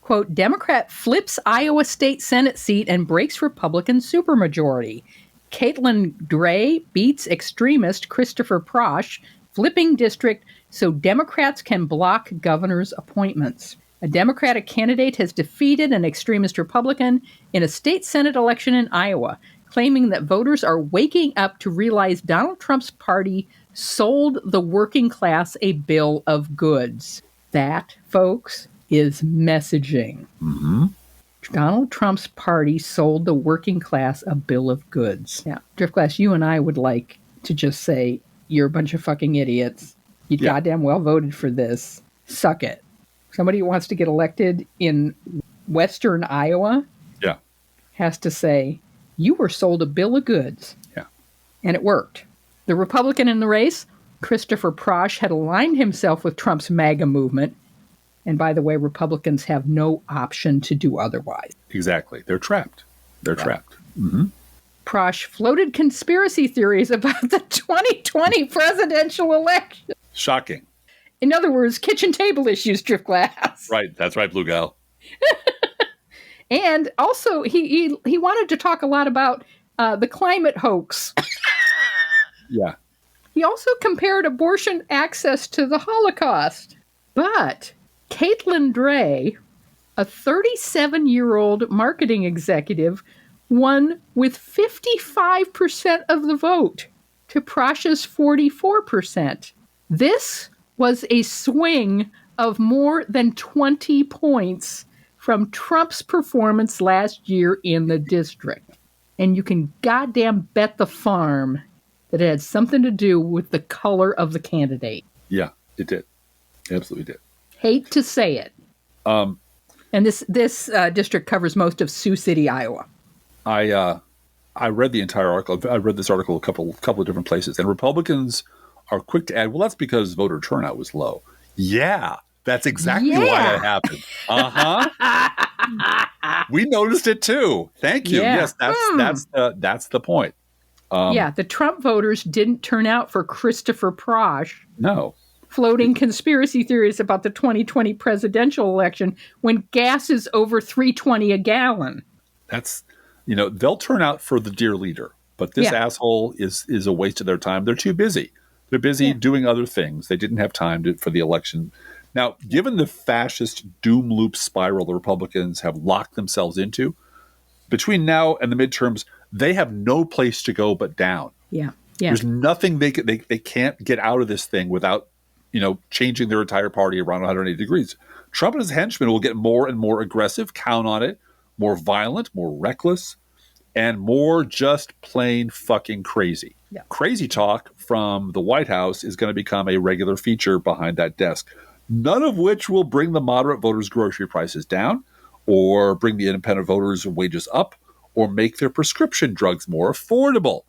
Quote, Democrat flips Iowa state Senate seat and breaks Republican supermajority. Caitlin Dray beats extremist Christopher Prosh, flipping district so Democrats can block governor's appointments. A Democratic candidate has defeated an extremist Republican in a state Senate election in Iowa, claiming that voters are waking up to realize Donald Trump's party sold the working class a bill of goods. That, folks, is messaging. Mm-hmm. Donald Trump's party sold the working class a bill of goods. Now, Drift Glass, you and I would like to just say, you're a bunch of fucking idiots. You goddamn well voted for this. Suck it. Somebody who wants to get elected in western Iowa has to say, you were sold a bill of goods. Yeah. And it worked. The Republican in the race, Christopher Prosh, had aligned himself with Trump's MAGA movement. And by the way, Republicans have no option to do otherwise. Exactly. They're trapped. Trapped. Mm-hmm. Prosh floated conspiracy theories about the 2020 presidential election. Shocking. In other words, kitchen table issues, Drift Glass. Right. That's right, Blue Gal. And also, he wanted to talk a lot about the climate hoax. Yeah. He also compared abortion access to the Holocaust. But Caitlin Dray, a 37-year-old marketing executive, won with 55% of the vote to Prosh's 44%. This was a swing of more than 20 points from Trump's performance last year in the district. And you can goddamn bet the farm that it had something to do with the color of the candidate. Yeah, it did. It absolutely did. Hate to say it. And this district covers most of Sioux City, Iowa. I read the entire article. I read this article a couple of different places, and Republicans are quick to add, well, that's because voter turnout was low. Yeah, that's exactly why it happened. Uh-huh. We noticed it too. Thank you. Yeah. Yes, that's the point. The Trump voters didn't turn out for Christopher Prosh. No. Floating conspiracy theories about the 2020 presidential election when gas is over $3.20 a gallon. That's, they'll turn out for the dear leader, but this asshole is a waste of their time. They're too busy. They're busy doing other things. They didn't have time for the election. Now, given the fascist doom loop spiral the Republicans have locked themselves into, between now and the midterms, they have no place to go but down. Yeah. There's nothing they can't get out of this thing without, changing their entire party around 180 degrees. Trump and his henchmen will get more and more aggressive, count on it, more violent, more reckless, and more just plain fucking crazy. Yeah. Crazy talk from the White House is going to become a regular feature behind that desk, none of which will bring the moderate voters' grocery prices down or bring the independent voters' wages up or make their prescription drugs more affordable.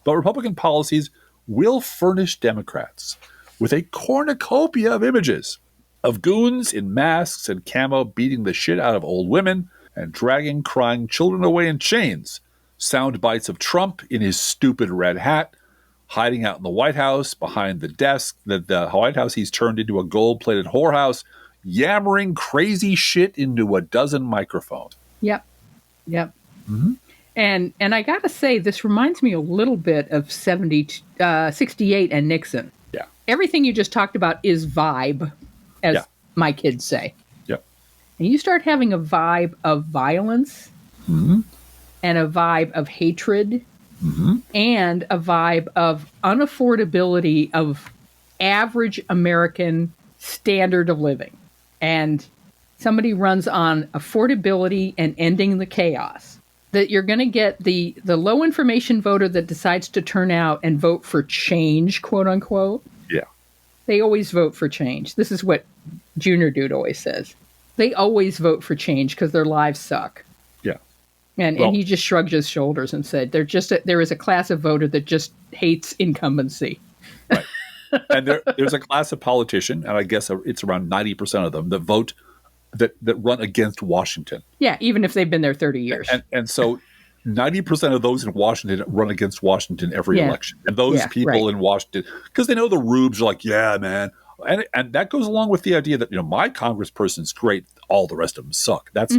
But Republican policies will furnish Democrats with a cornucopia of images of goons in masks and camo beating the shit out of old women and dragging crying children away in chains, sound bites of Trump in his stupid red hat, hiding out in the White House behind the desk, the White House he's turned into a gold-plated whorehouse, yammering crazy shit into a dozen microphones. Yep. Mm-hmm. And I got to say, this reminds me a little bit of 68 and Nixon. Yeah. Everything you just talked about is vibe, as Yeah. my kids say. Yep. And you start having a vibe of violence and a vibe of hatred and a vibe of unaffordability of average American standard of living. And somebody runs on affordability and ending the chaos. That you're going to get the low information voter that decides to turn out and vote for change, quote unquote. Yeah. They always vote for change. This is what Junior Dude always says. They always vote for change because their lives suck. Yeah. And he just shrugged his shoulders and said, there is a class of voter that just hates incumbency. Right. And there's a class of politician, and I guess it's around 90% of them that vote that run against Washington. Yeah, even if they've been there 30 years. And so 90% of those in Washington run against Washington every election. And those people in Washington, because they know the rubes are like, yeah, man. And that goes along with the idea that, my congressperson's great, all the rest of them suck. That's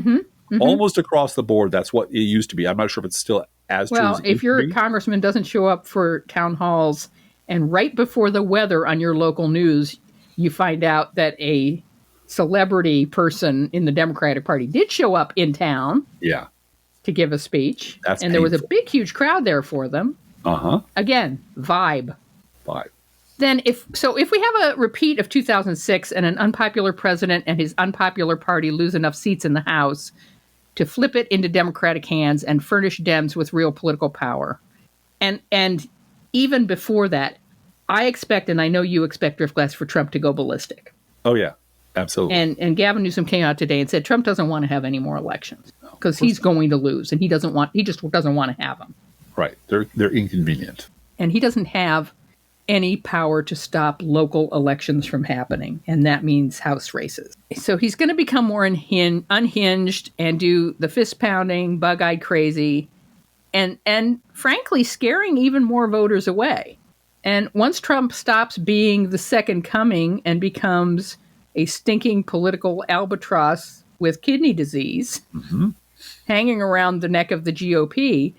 almost across the board. That's what it used to be. I'm not sure if it's still as true. Well, if your congressman doesn't show up for town halls and right before the weather on your local news, you find out that a celebrity person in the Democratic Party did show up in town to give a speech. That's and there was a big, huge crowd there for them. Again, vibe. Then if we have a repeat of 2006 and an unpopular president and his unpopular party lose enough seats in the House to flip it into Democratic hands and furnish Dems with real political power. And even before that, I expect, and I know you expect, Driftglass, for Trump to go ballistic. Oh, yeah. Absolutely. And Gavin Newsom came out today and said Trump doesn't want to have any more elections because he's going to lose, and he just doesn't want to have them. Right. They're inconvenient. And he doesn't have any power to stop local elections from happening, and that means House races. So he's going to become more unhinged and do the fist pounding, bug-eyed crazy, and frankly scaring even more voters away. And once Trump stops being the second coming and becomes a stinking political albatross with kidney disease hanging around the neck of the GOP,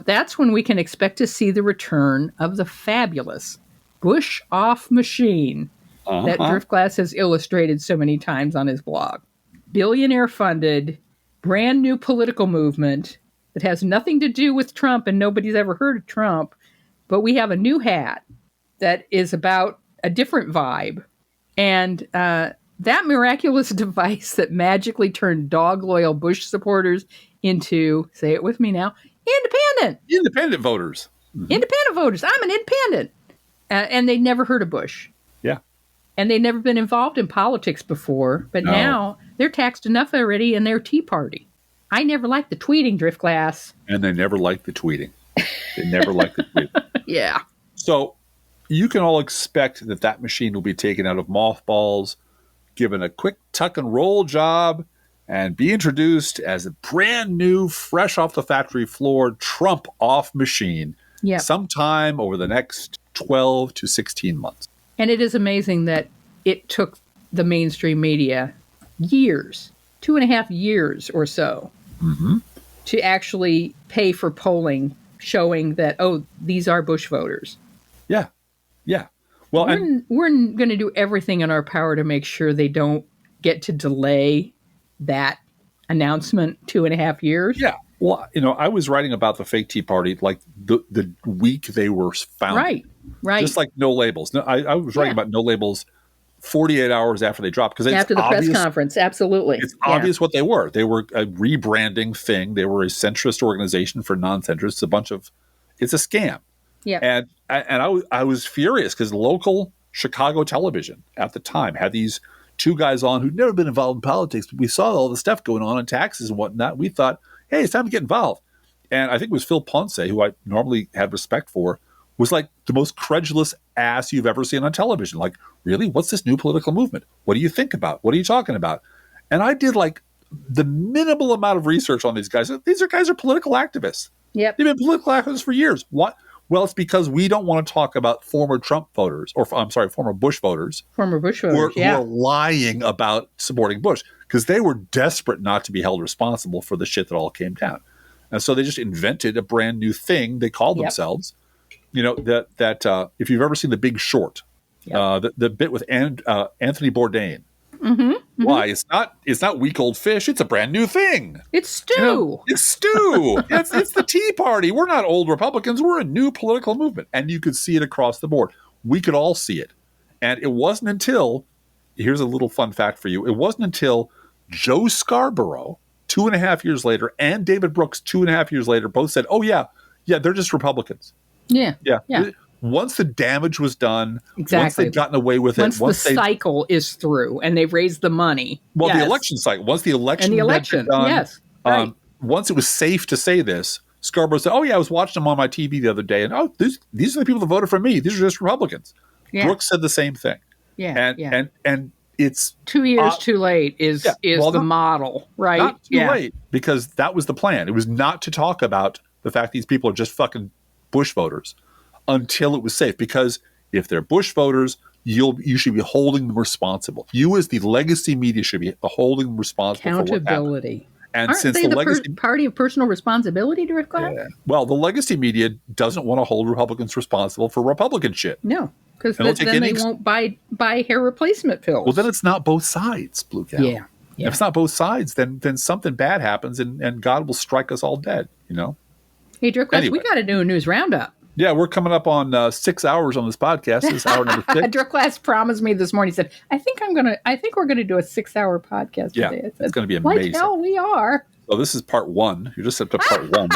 that's when we can expect to see the return of the fabulous Bush-off machine that Driftglass has illustrated so many times on his blog. Billionaire-funded, brand new political movement that has nothing to do with Trump, and nobody's ever heard of Trump, but we have a new hat that is about a different vibe. And that miraculous device that magically turned dog-loyal Bush supporters into, say it with me now, independent voters. Independent voters. I'm an independent. And they never heard of Bush. Yeah. And they'd never been involved in politics before. But now they're taxed enough already in their Tea Party. I never liked the tweeting, Driftglass. And they never liked the tweeting. They never liked the tweeting. Yeah. So you can all expect that machine will be taken out of mothballs, given a quick tuck and roll job, and be introduced as a brand new, fresh off the factory floor, Trump-off machine sometime over the next 12 to 16 months. And it is amazing that it took the mainstream media years, 2.5 years or so, to actually pay for polling showing that, these are Bush voters. Yeah. Yeah. Well, we're going to do everything in our power to make sure they don't get to delay that announcement 2.5 years. Yeah. Well, I was writing about the fake Tea Party like the week they were founded. Right. Just like No Labels. No, I was writing about No Labels 48 hours after they dropped. Because after the press conference, absolutely. It's obvious what they were. They were a rebranding thing. They were a centrist organization for non-centrists. It's a scam. Yeah. And I was furious because local Chicago television at the time had these two guys on who'd never been involved in politics. But we saw all the stuff going on in taxes and whatnot. We thought, hey, it's time to get involved. And I think it was Phil Ponce, who I normally had respect for, was like the most credulous ass you've ever seen on television. Like, really? What's this new political movement? What do you think about? What are you talking about? And I did like the minimal amount of research on these guys. These guys are political activists. Yep. They've been political activists for years. What? Well, it's because we don't want to talk about former Trump voters, former Bush voters. Former Bush voters, who are lying about supporting Bush because they were desperate not to be held responsible for the shit that all came down. And so they just invented a brand new thing they called themselves. That if you've ever seen The Big Short, the bit with Anthony Bourdain. Why? It's not week old fish. It's a brand new thing. It's stew. It's stew. it's the Tea Party. We're not old Republicans. We're a new political movement. And you could see it across the board. We could all see it. And it wasn't until, here's a little fun fact for you. It wasn't until Joe Scarborough, 2.5 years later, and David Brooks, 2.5 years later, both said, oh, yeah, they're just Republicans. Yeah. Once the damage was done, exactly. Once they've gotten away with it. Once the cycle is through and they've raised the money. Well, the election cycle. Once the election done, yes. Right. Once it was safe to say this, Scarborough said, oh, yeah, I was watching them on my TV the other day, and these are the people that voted for me. These are just Republicans. Yeah. Brooks said the same thing. And it's 2 years too late is the model, right? Not too late, because that was the plan. It was not to talk about the fact these people are just fucking Bush voters until it was safe. Because if they're Bush voters, you should be holding them responsible. You, as the legacy media, should be holding them responsible for what happened. Accountability. And Aren't since they the legacy party of personal responsibility, Drift Glass? Yeah. Well, the legacy media doesn't want to hold Republicans responsible for Republican shit. No, because then they won't buy hair replacement pills. Well, then it's not both sides, Blue Cow. Yeah. If it's not both sides, then something bad happens, and God will strike us all dead. Hey, Drift Glass, we got to do a news roundup. Yeah, we're coming up on 6 hours on this podcast. This is hour number 6. Drift Glass promised me this morning. He said, I think we're gonna do a 6-hour podcast today. I said, it's gonna be amazing. Like hell, we are. So this is part 1. You're just up to part 1.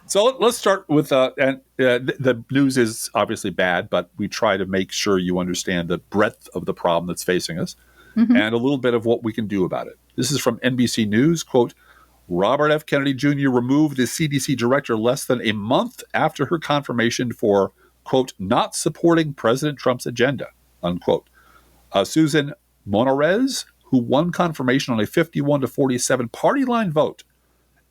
So let's start with the news is obviously bad, but we try to make sure you understand the breadth of the problem that's facing us and a little bit of what we can do about it. This is from NBC News, quote, Robert F. Kennedy Jr. removed as CDC director less than a month after her confirmation for, quote, not supporting President Trump's agenda, unquote. Susan Monarez, who won confirmation on a 51-47 party line vote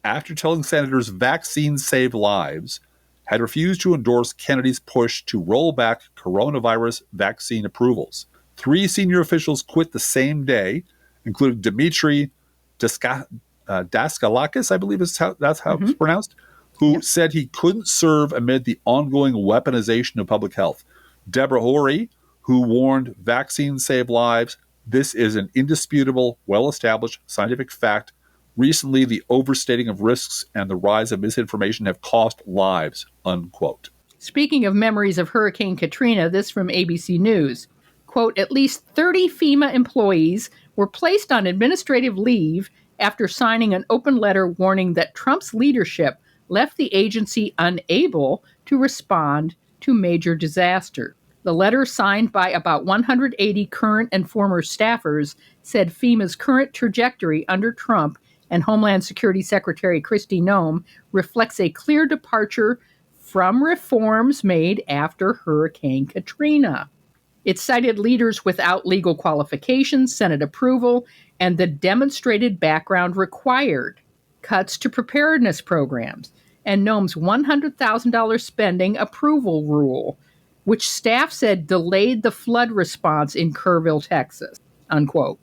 after telling senators vaccines save lives, had refused to endorse Kennedy's push to roll back coronavirus vaccine approvals. 3 senior officials quit the same day, including Dmitry Daskalakis, I believe that's how it's pronounced, who said he couldn't serve amid the ongoing weaponization of public health. Deborah Horry, who warned vaccines save lives. This is an indisputable, well-established scientific fact. Recently, the overstating of risks and the rise of misinformation have cost lives, unquote. Speaking of memories of Hurricane Katrina, this from ABC News. Quote, at least 30 FEMA employees were placed on administrative leave after signing an open letter warning that Trump's leadership left the agency unable to respond to major disaster. The letter, signed by about 180 current and former staffers, said FEMA's current trajectory under Trump and Homeland Security Secretary Kristi Noem reflects a clear departure from reforms made after Hurricane Katrina. It cited leaders without legal qualifications, Senate approval, and the demonstrated background required, cuts to preparedness programs, and Noem's $100,000 spending approval rule, which staff said delayed the flood response in Kerrville, Texas, unquote.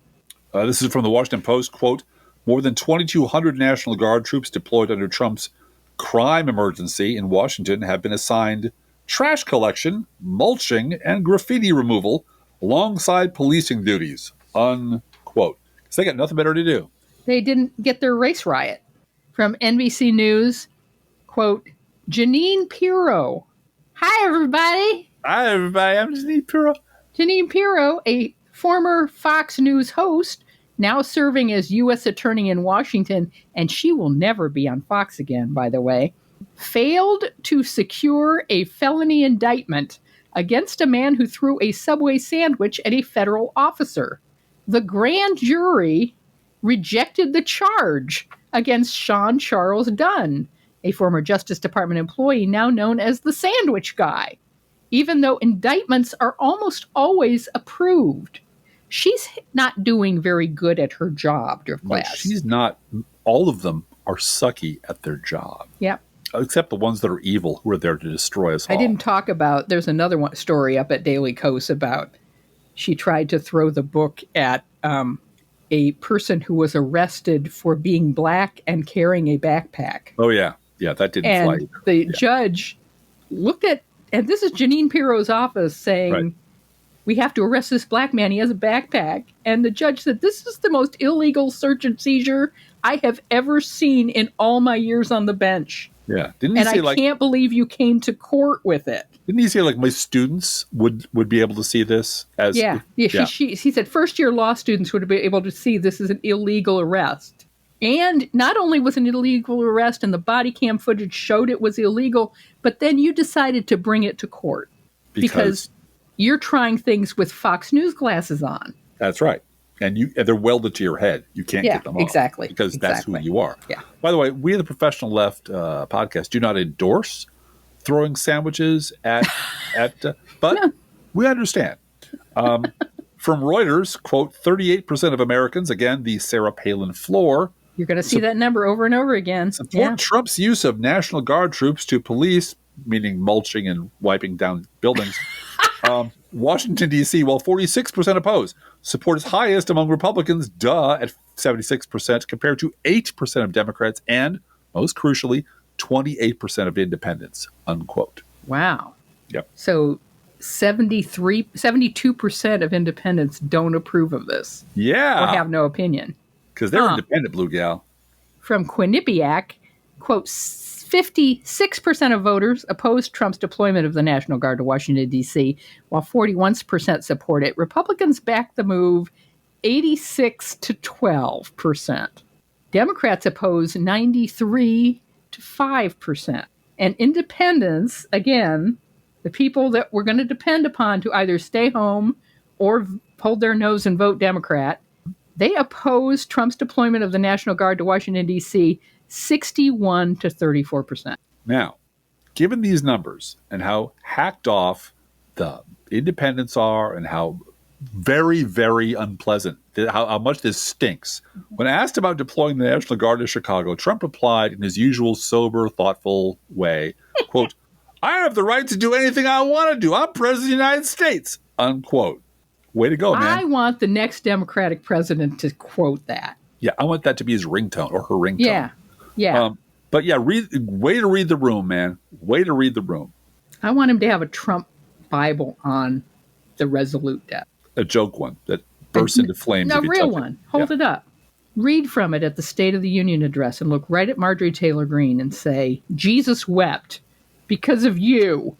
This is from the Washington Post, quote, more than 2,200 National Guard troops deployed under Trump's crime emergency in Washington have been assigned trash collection, mulching, and graffiti removal alongside policing duties, unquote. Because they got nothing better to do. They didn't get their race riot. From NBC News, quote, Janine Pirro. Hi, everybody. Hi, everybody. I'm Janine Pirro. Janine Pirro, a former Fox News host, now serving as U.S. Attorney in Washington, and she will never be on Fox again, by the way, failed to secure a felony indictment against a man who threw a Subway sandwich at a federal officer. The grand jury rejected the charge against Sean Charles Dunn, a former Justice Department employee now known as the Sandwich Guy, even though indictments are almost always approved. She's not doing very good at her job, Drift Glass. No, she's not. All of them are sucky at their job. Yep. Except the ones that are evil, who are there to destroy us all. I didn't talk about, there's another story up at Daily Kos about she tried to throw the book at a person who was arrested for being black and carrying a backpack. Oh, yeah. Yeah, that didn't fly. And the judge looked at, and this is Janine Pirro's office saying, Right. we have to arrest this black man. He has a backpack. And the judge said, this is the most illegal search and seizure I have ever seen in all my years on the bench. Yeah. Didn't he And say, I can't believe you came to court with it. Didn't he say, my students would be able to see this as... Yeah. He said first-year law students would be able to see this as an illegal arrest. And not only was it an illegal arrest and the body cam footage showed it was illegal, but then you decided to bring it to court because you're trying things with Fox News glasses on. That's right. And they're welded to your head. You can't get them off. Exactly. Because that's who you are. Yeah. By the way, we, the Professional Left podcast, do not endorse throwing sandwiches at but No. we understand. From Reuters, quote, 38% of Americans, again, the Sarah Palin floor, You're going to see that number over and over again. support Trump's use of National Guard troops to police, meaning mulching and wiping down buildings, Washington, D.C., while 46% oppose. Support is highest among Republicans, at 76%, compared to 8% of Democrats and, most crucially, 28% of independents, unquote. Wow. Yep. So 72% of independents don't approve of this or Yeah, have no opinion. because they're independent, Blue Gal. From Quinnipiac, quote, 56% of voters opposed Trump's deployment of the National Guard to Washington, D.C., while 41% support it. Republicans backed the move 86 to 12%. Democrats oppose 93 to 5%. And independents, again, the people that we're going to depend upon to either stay home or hold their nose and vote Democrat, they oppose Trump's deployment of the National Guard to Washington, D.C., 61 to 34%. Now, given these numbers and how hacked off the independents are and how very, very unpleasant, how much this stinks, when asked about deploying the National Guard to Chicago, Trump replied in his usual sober, thoughtful way, quote, I have the right to do anything I want to do. I'm president of the United States, unquote. Way to go, man. I want the next Democratic president to quote that. Yeah, I want that to be his ringtone or her ringtone. Yeah, yeah. But yeah, way to read the room, man. Way to read the room. I want him to have a Trump Bible on the Resolute desk. A joke one that bursts into flames. A if you real touch one. it. Hold Yeah. it up. Read from it at the State of the Union address and look right at Marjorie Taylor Greene and say, Jesus wept because of you.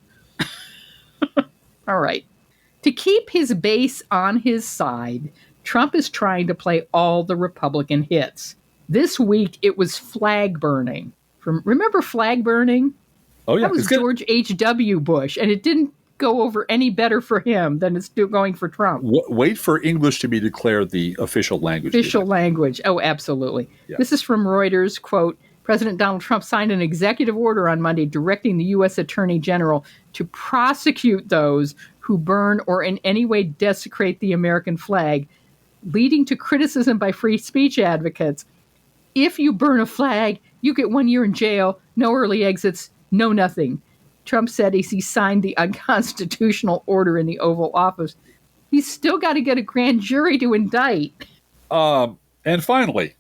All right. To keep his base on his side, Trump is trying to play all the Republican hits. This week, it was flag burning. Remember flag burning? Oh, yeah. That was George H.W. Bush, and it didn't go over any better for him than it's still going for Trump. Wait for English to be declared the official language. Official language. Oh, absolutely. Yeah. This is from Reuters, quote, President Donald Trump signed an executive order on Monday directing the U.S. Attorney General to prosecute those who burn or in any way desecrate the American flag, leading to criticism by free speech advocates. If you burn a flag, you get 1 year in jail, no early exits, no nothing. Trump said as he signed the unconstitutional order in the Oval Office. He's still got to get a grand jury to indict. And finally,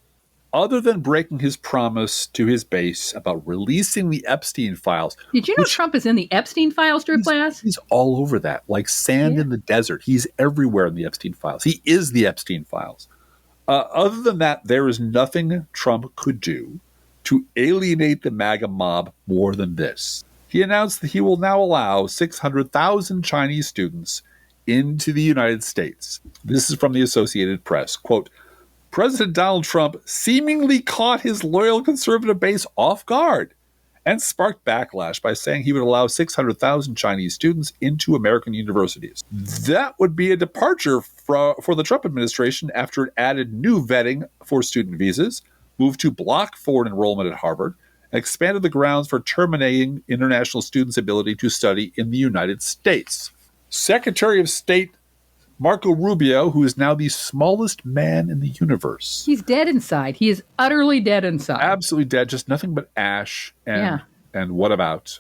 other than breaking his promise to his base about releasing the Epstein files. Did you know Trump is in the Epstein files, Drew Glass? He's all over that, like sand in the desert. He's everywhere in the Epstein files. He is the Epstein files. Other than that, there is nothing Trump could do to alienate the MAGA mob more than this. He announced that he will now allow 600,000 Chinese students into the United States. This is from the Associated Press. Quote, President Donald Trump seemingly caught his loyal conservative base off guard and sparked backlash by saying he would allow 600,000 Chinese students into American universities. That would be a departure for the Trump administration after it added new vetting for student visas, moved to block foreign enrollment at Harvard, and expanded the grounds for terminating international students' ability to study in the United States. Secretary of State Marco Rubio, who is now the smallest man in the universe. He's dead inside. He is utterly dead inside. Absolutely dead, just nothing but ash and what about,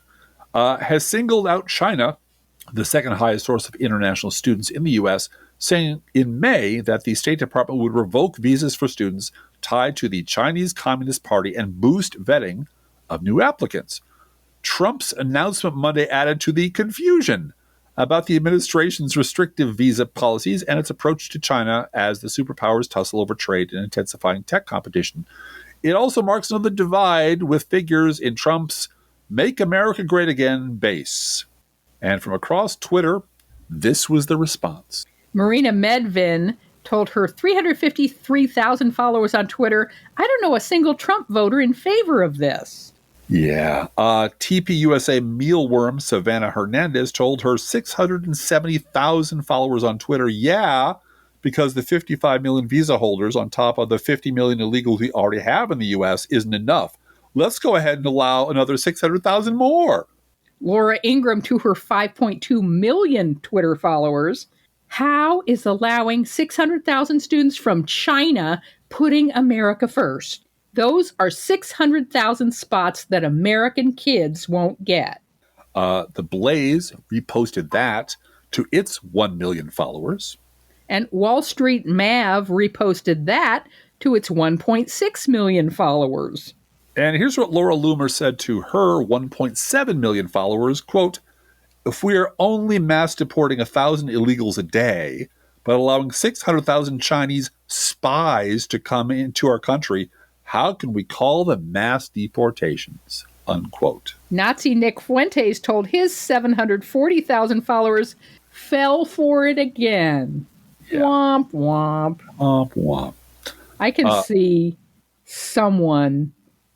has singled out China, the second highest source of international students in the U.S., saying in May that the State Department would revoke visas for students tied to the Chinese Communist Party and boost vetting of new applicants. Trump's announcement Monday added to the confusion about the administration's restrictive visa policies and its approach to China as the superpowers tussle over trade and intensifying tech competition. It also marks another divide with figures in Trump's Make America Great Again base. And from across Twitter, this was the response. Marina Medvin told her 353,000 followers on Twitter, I don't know a single Trump voter in favor of this. Yeah. TPUSA mealworm Savannah Hernandez told her 670,000 followers on Twitter, yeah, because the 55 million visa holders on top of the 50 million illegals we already have in the U.S. isn't enough. Let's go ahead and allow another 600,000 more. Laura Ingram to her 5.2 million Twitter followers. How is allowing 600,000 students from China putting America first? Those are 600,000 spots that American kids won't get. The Blaze reposted that to its 1 million followers. And Wall Street Mav reposted that to its 1.6 million followers. And here's what Laura Loomer said to her 1.7 million followers, quote, if we are only mass deporting 1,000 illegals a day, but allowing 600,000 Chinese spies to come into our country, how can we call them mass deportations? Unquote. Nazi Nick Fuentes told his 740,000 followers, fell for it again. Yeah. Womp, womp. Womp, womp. I can see someone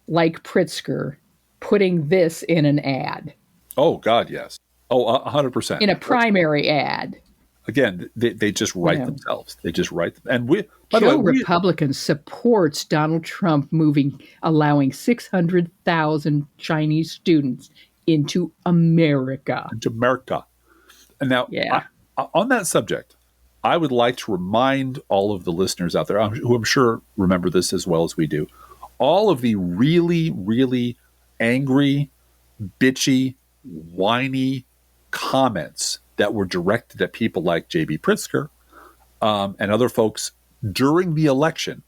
like Pritzker putting this in an ad. Oh, God, yes. Oh, 100%. In a primary ad. Again, they just write themselves. They just write them. And we, by Joe the way, Republican supports Donald Trump allowing 600,000 Chinese students into America. Into America. And now, on that subject, I would like to remind all of the listeners out there, who I'm sure remember this as well as we do, all of the really, really angry, bitchy, whiny comments that were directed at people like J.B. Pritzker and other folks during the election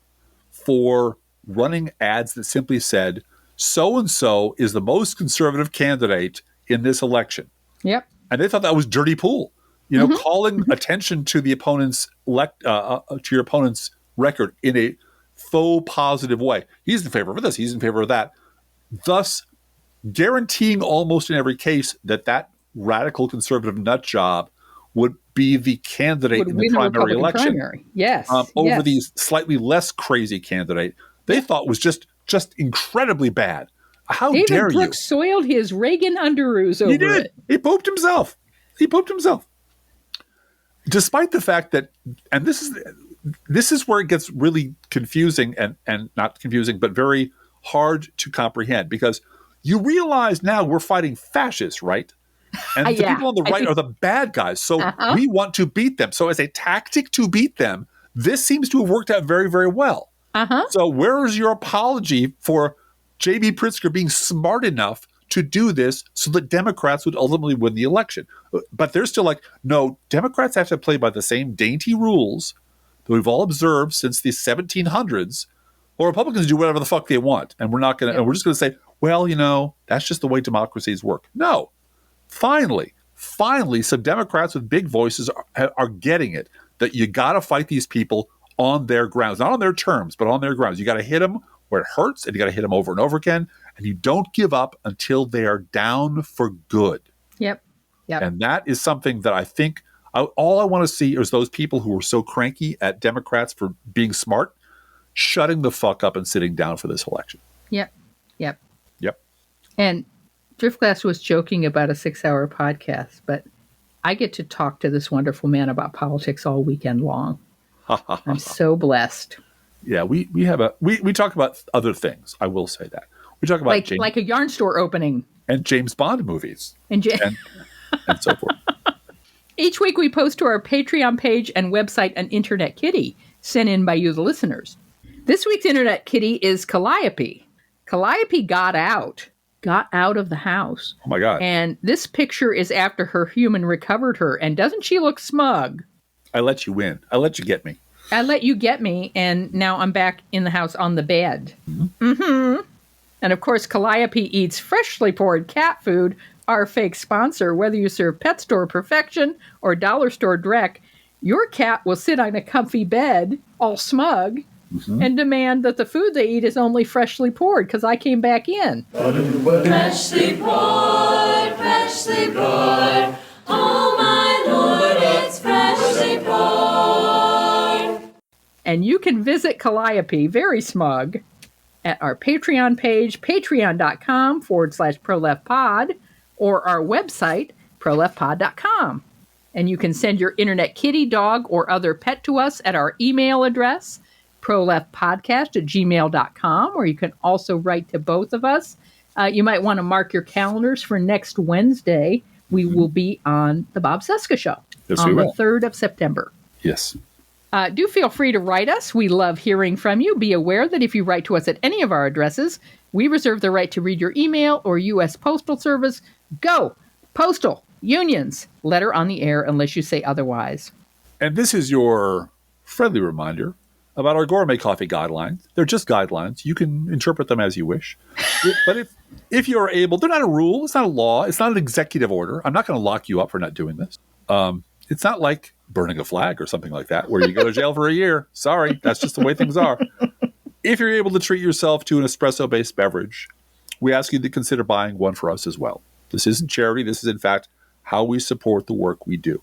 for running ads that simply said, so-and-so is the most conservative candidate in this election. Yep. And they thought that was dirty pool. You know, calling attention to the opponent's to your opponent's record in a faux positive way. He's in favor of this. He's in favor of that. Thus, guaranteeing almost in every case that radical conservative nut job would be the candidate in the primary election. Primary. Yes. Over the slightly less crazy candidate they thought was just incredibly bad. How David dare you? Brooks soiled his Reagan underoos over He did. it. He pooped himself. Despite the fact that, and this is where it gets really confusing and not confusing, but very hard to comprehend, because you realize now we're fighting fascists, right? And the people on the right are the bad guys. So we want to beat them. So as a tactic to beat them, this seems to have worked out very, very well. So where is your apology for J.B. Pritzker being smart enough to do this so that Democrats would ultimately win the election? But they're still like, no, Democrats have to play by the same dainty rules that we've all observed since the 1700s, or Republicans do whatever the fuck they want. And we're not going to, and we're just going to say, well, you know, that's just the way democracies work. No. Finally, some Democrats with big voices are getting it, that you got to fight these people on their grounds, not on their terms, but on their grounds. You got to hit them where it hurts, and you got to hit them over and over again, and you don't give up until they are down for good. Yep. And that is something that I think all I want to see is those people who are so cranky at Democrats for being smart, shutting the fuck up and sitting down for this election. Yep. And Driftglass was joking about a 6-hour podcast, but I get to talk to this wonderful man about politics all weekend long. I'm so blessed. Yeah, we talk about other things. I will say that we talk about like a yarn store opening and James Bond movies and so forth. Each week we post to our Patreon page and website an internet kitty sent in by you, the listeners. This week's internet kitty is Calliope. Calliope got out of the house. Oh my God! And this picture is after her human recovered her, and doesn't she look smug? I let you win. I let you get me. I let you get me, and now I'm back in the house on the bed. Mm-hmm. And of course, Calliope eats freshly poured cat food, our fake sponsor. Whether you serve pet store perfection or dollar store dreck, your cat will sit on a comfy bed, all smug, and demand that the food they eat is only freshly poured, because I came back in. Freshly poured, freshly poured. Oh, my Lord, it's freshly poured. And you can visit Calliope, very smug, at our Patreon page, patreon.com/proleftpod, or our website, proleftpod.com. And you can send your internet kitty, dog, or other pet to us at our email address, proleftpodcast@gmail.com, or you can also write to both of us. You might want to mark your calendars for next Wednesday. We will be on The Bob Cesca Show on the 3rd of September. Yes. Do feel free to write us. We love hearing from you. Be aware that if you write to us at any of our addresses, we reserve the right to read your email or U.S. Postal Service. Go! Postal! Unions! Letter on the air unless you say otherwise. And this is your friendly reminder about our gourmet coffee guidelines. They're just guidelines. You can interpret them as you wish. But if you're able, they're not a rule. It's not a law. It's not an executive order. I'm not going to lock you up for not doing this. It's not like burning a flag or something like that, where you go to jail for a year. Sorry, that's just the way things are. If you're able to treat yourself to an espresso-based beverage, we ask you to consider buying one for us as well. This isn't charity. This is, in fact, how we support the work we do.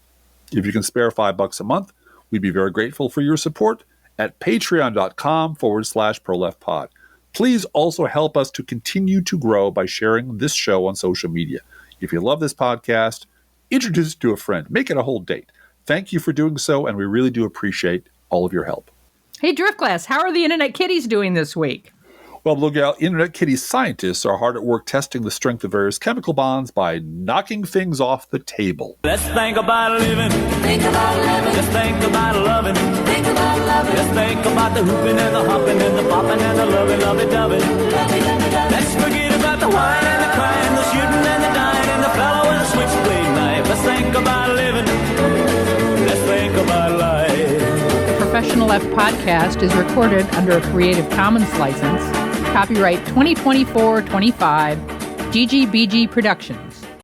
If you can spare $5 a month, we'd be very grateful for your support at patreon.com/proleftpod. Please also help us to continue to grow by sharing this show on social media. If you love this podcast, introduce it to a friend. Make it a whole date. Thank you for doing so, and we really do appreciate all of your help. Hey, Driftglass, how are the Internet Kitties doing this week? Well, look out, Internet Kitty scientists are hard at work testing the strength of various chemical bonds by knocking things off the table. Let's think about living. Think about living. Let's think about loving. Think about loving. Let's think about the hooping and the hopping and the popping and the loving, lovey-dovey. Lovey-dovey-dovey. Let's forget about the wine and the crying, the shooting and the dying, and the fellow with a switchblade knife. Let's think about living. Let's think about life. The Professional Left podcast is recorded under a Creative Commons license. Copyright 2024-25, GGBG Productions.